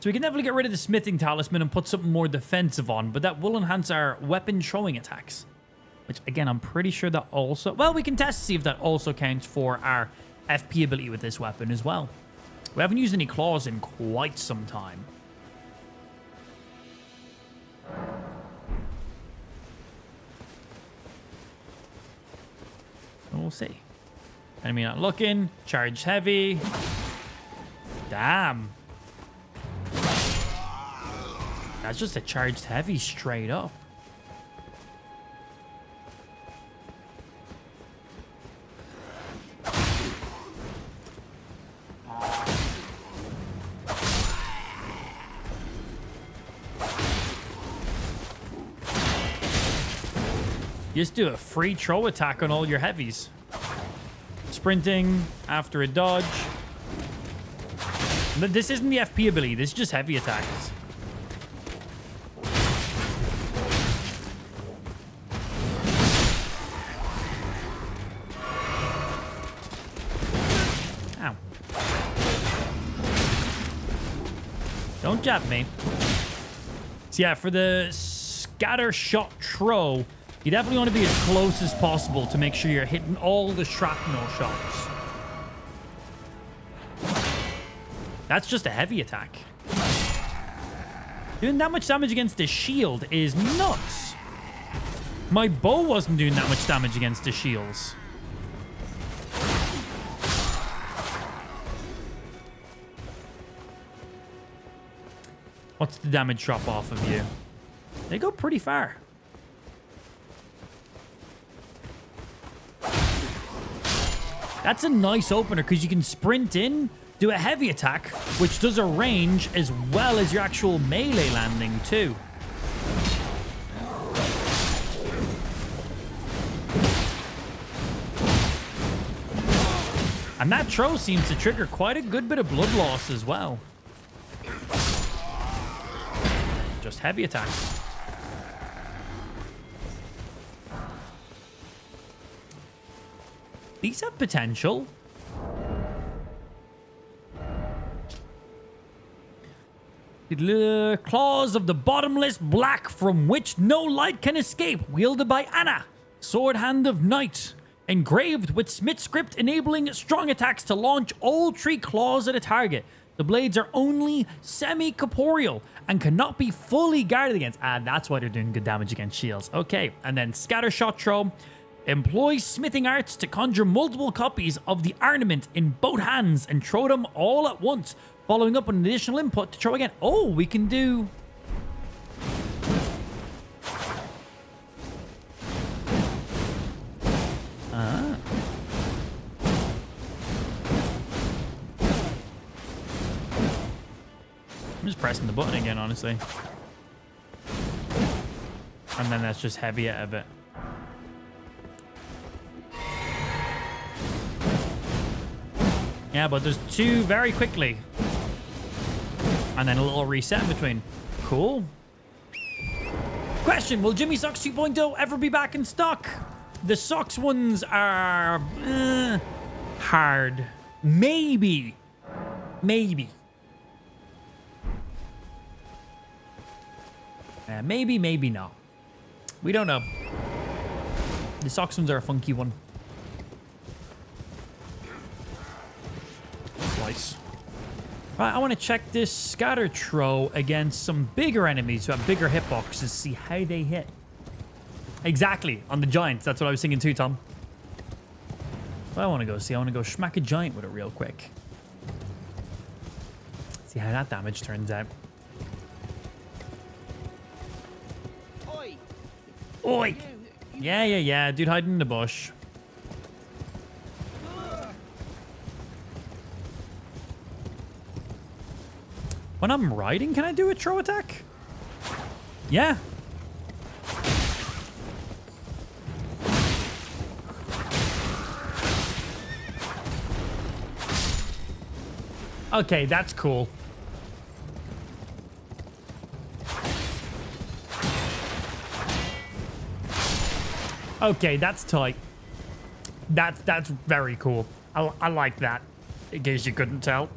So we can definitely get rid of the smithing talisman and put something more defensive on, but that will enhance our weapon throwing attacks. Which, again, I'm pretty sure that also... Well, we can test to see if that also counts for our FP ability with this weapon as well. We haven't used any claws in quite some time. We'll see. Enemy not looking. Charged heavy. Damn. That's just a charged heavy straight up. Just do a free throw attack on all your heavies. Sprinting after a dodge. But this isn't the FP ability. This is just heavy attacks. Ow. Don't jab me. So yeah, for the scatter shot throw, you definitely want to be as close as possible to make sure you're hitting all the shrapnel shots. That's just a heavy attack. Doing that much damage against the shield is nuts. My bow wasn't doing that much damage against the shields. What's the damage drop off of you? They go pretty far. That's a nice opener because you can sprint in, do a heavy attack, which does a range as well as your actual melee landing too. And that throw seems to trigger quite a good bit of blood loss as well. Just heavy attacks. These have potential. The claws of the bottomless black from which no light can escape, wielded by Anna, sword hand of night, engraved with Smith script enabling strong attacks to launch all three claws at a target. The blades are only semi-corporeal and cannot be fully guarded against. Ah, that's why they're doing good damage against shields. Okay, and then scatter shot throw. Employ smithing arts to conjure multiple copies of the ornament in both hands and throw them all at once, following up an additional input to throw again. Oh, we can do... I'm just pressing the button again, honestly. And then that's just heavy out of it. Yeah, but there's two very quickly. And then a little reset in between. Cool. Question, will Jimmy Socks 2.0 ever be back in stock? The socks ones are hard. Maybe. Maybe. Maybe, maybe not. We don't know. The socks ones are a funky one. Slice. Right, I want to check this scatter throw against some bigger enemies who have bigger hitboxes, see how they hit. Exactly, on the giants. That's what I was thinking too, Tom. So I want to go see. I want to go smack a giant with it real quick. See how that damage turns out. Oi! Oi! Yeah. Dude hiding in the bush. When I'm riding, can I do a throw attack? Yeah. Okay, that's cool. Okay, that's tight. That's very cool. I like that. In case you couldn't tell.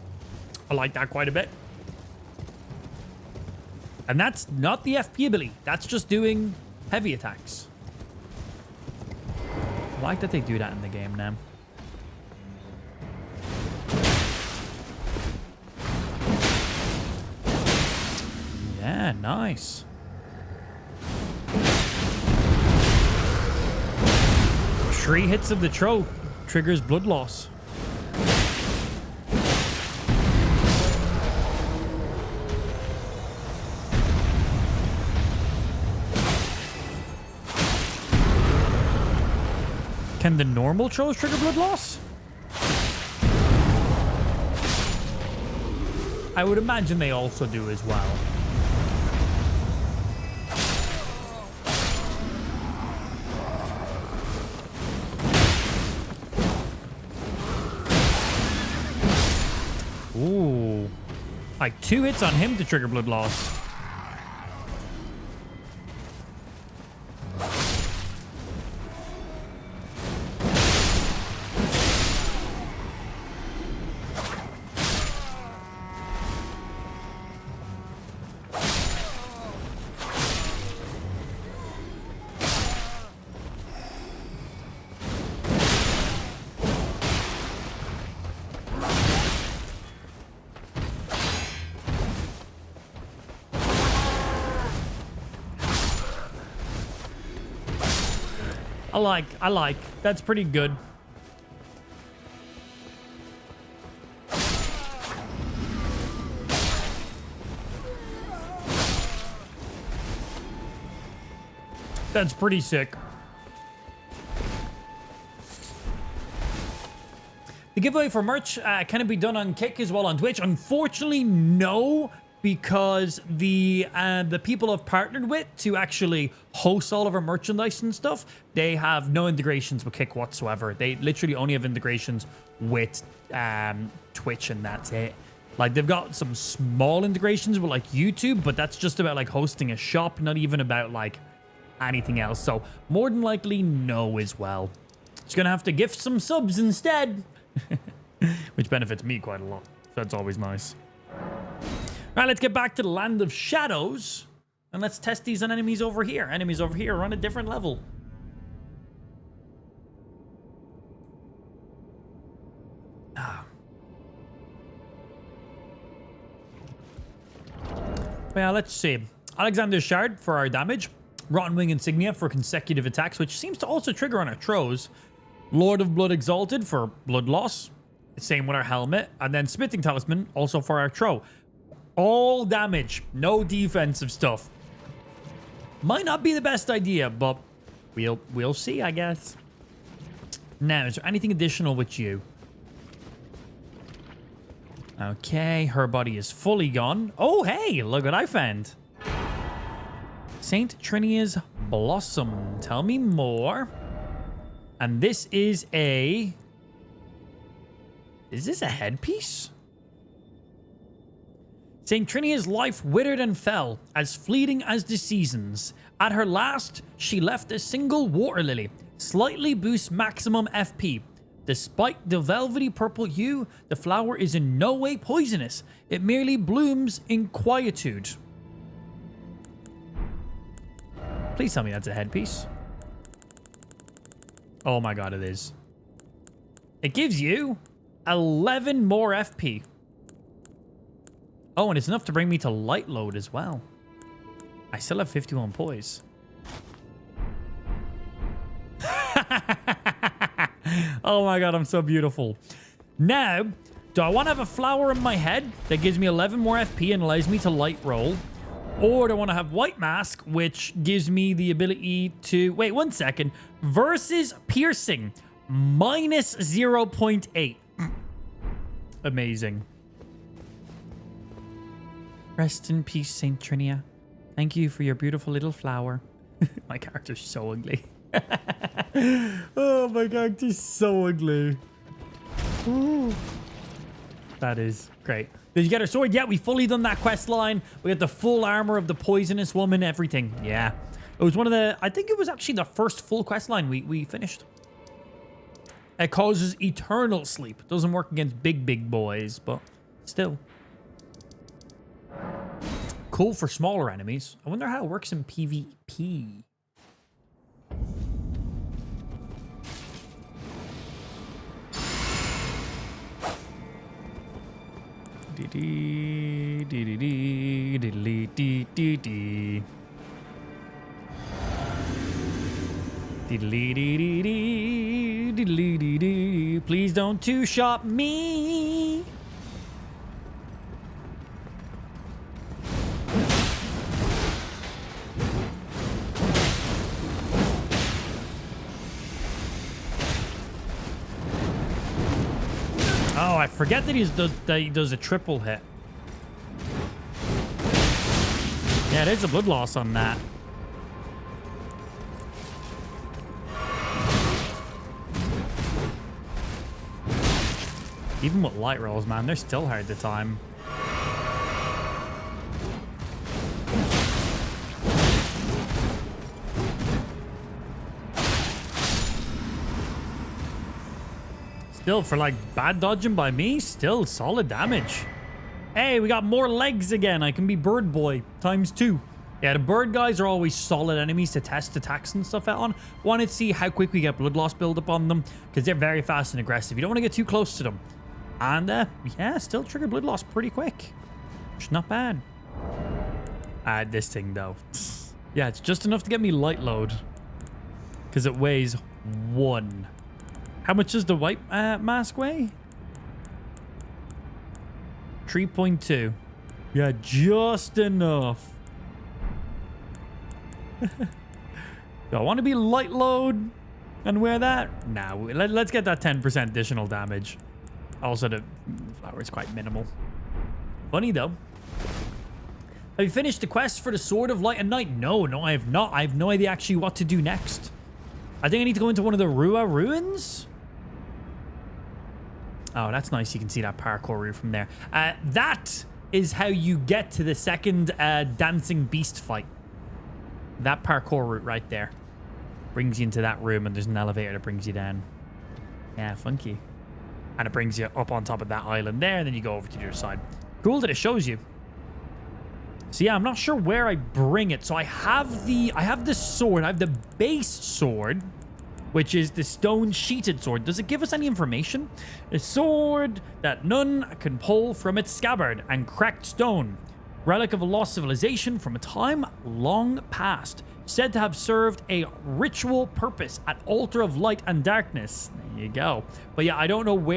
I like that quite a bit. And that's not the FP ability. That's just doing heavy attacks. I like that they do that in the game now. Yeah, nice. Three hits of the throw triggers blood loss. Can the normal throws trigger blood loss? I would imagine they also do as well. Ooh. Like 2 hits on him to trigger blood loss. I like. That's pretty good. That's pretty sick. The giveaway for merch, can it be done on Kick as well on Twitch? Unfortunately, no, because the people I've partnered with to actually host all of our merchandise and stuff, they have no integrations with Kick whatsoever. They literally only have integrations with Twitch, and that's it. Like, they've got some small integrations with like YouTube, but that's just about like hosting a shop, not even about like anything else. So more than likely no as well. Just gonna have to gift some subs instead. Which benefits me quite a lot. So that's always nice. Right, let's get back to the Land of Shadows. And let's test these on enemies over here. Enemies over here are on a different level. Well, let's see. Alexander's Shard for our damage. Rotten Wing Insignia for consecutive attacks, which seems to also trigger on our throws. Lord of Blood Exalted for blood loss. Same with our helmet. And then Smithing Talisman also for our throw. All damage, no defensive stuff. Might not be the best idea, but we'll see, I guess. Now, is there anything additional with you? Okay, her body is fully gone. Oh, hey, look what I found. Saint Trinia's Blossom. Tell me more. And this is a... Is this a headpiece? St. Trinia's life withered and fell, as fleeting as the seasons. At her last, she left a single water lily, slightly boosts maximum FP. Despite the velvety purple hue, the flower is in no way poisonous. It merely blooms in quietude. Please tell me that's a headpiece. Oh my god, it is. It gives you 11 more FP. Oh, and it's enough to bring me to light load as well. I still have 51 poise. Oh my god, I'm so beautiful. Now, do I want to have a flower in my head that gives me 11 more FP and allows me to light roll? Or do I want to have white mask, which gives me the ability to... Wait, 1 second. Versus piercing. Minus 0.8. Amazing. Rest in peace, Saint Trinia. Thank you for your beautiful little flower. My character's so ugly. Oh, my character's so ugly. Ooh. That is great. Did you get her sword? Yeah, we fully done that quest line. We got the full armor of the poisonous woman, everything. Yeah. It was one of the... I think it was actually the first full quest line we finished. It causes eternal sleep. Doesn't work against big boys, but still. Cool for smaller enemies. I wonder how it works in PvP. Please don't two-shot me. Oh, I forget that he does a triple hit. Yeah, there's a blood loss on that. Even with light rolls, man, they're still hard to time. Still, for like bad dodging by me, still solid damage. Hey, we got more legs again. I can be bird boy ×2. Yeah, the bird guys are always solid enemies to test attacks and stuff out on. Wanted to see how quick we get blood loss build up on them, because they're very fast and aggressive. You don't want to get too close to them. And yeah, still trigger blood loss pretty quick. Which is not bad. This thing though. Yeah, it's just enough to get me light load. Because it weighs 1. How much does the white mask weigh? 3.2. Yeah, just enough. Do I want to be light load and wear that? Nah, let's get that 10% additional damage. Also, the flower is quite minimal. Funny, though. Have you finished the quest for the Sword of Light and Night? No, I have not. I have no idea actually what to do next. I think I need to go into one of the Rua ruins. Oh, that's nice. You can see that parkour route from there. That is how you get to the second dancing beast fight. That parkour route right there brings you into that room, and there's an elevator that brings you down. Yeah, funky. And it brings you up on top of that island there, and then you go over to the other side. Cool that it shows you. So yeah, I'm not sure where I bring it. So I have the sword. I have the base sword, which is the stone sheeted sword. Does it give us any information? A sword that none can pull from its scabbard, and cracked stone. Relic of a lost civilization from a time long past. Said to have served a ritual purpose at altar of light and darkness. There you go. But yeah, I don't know where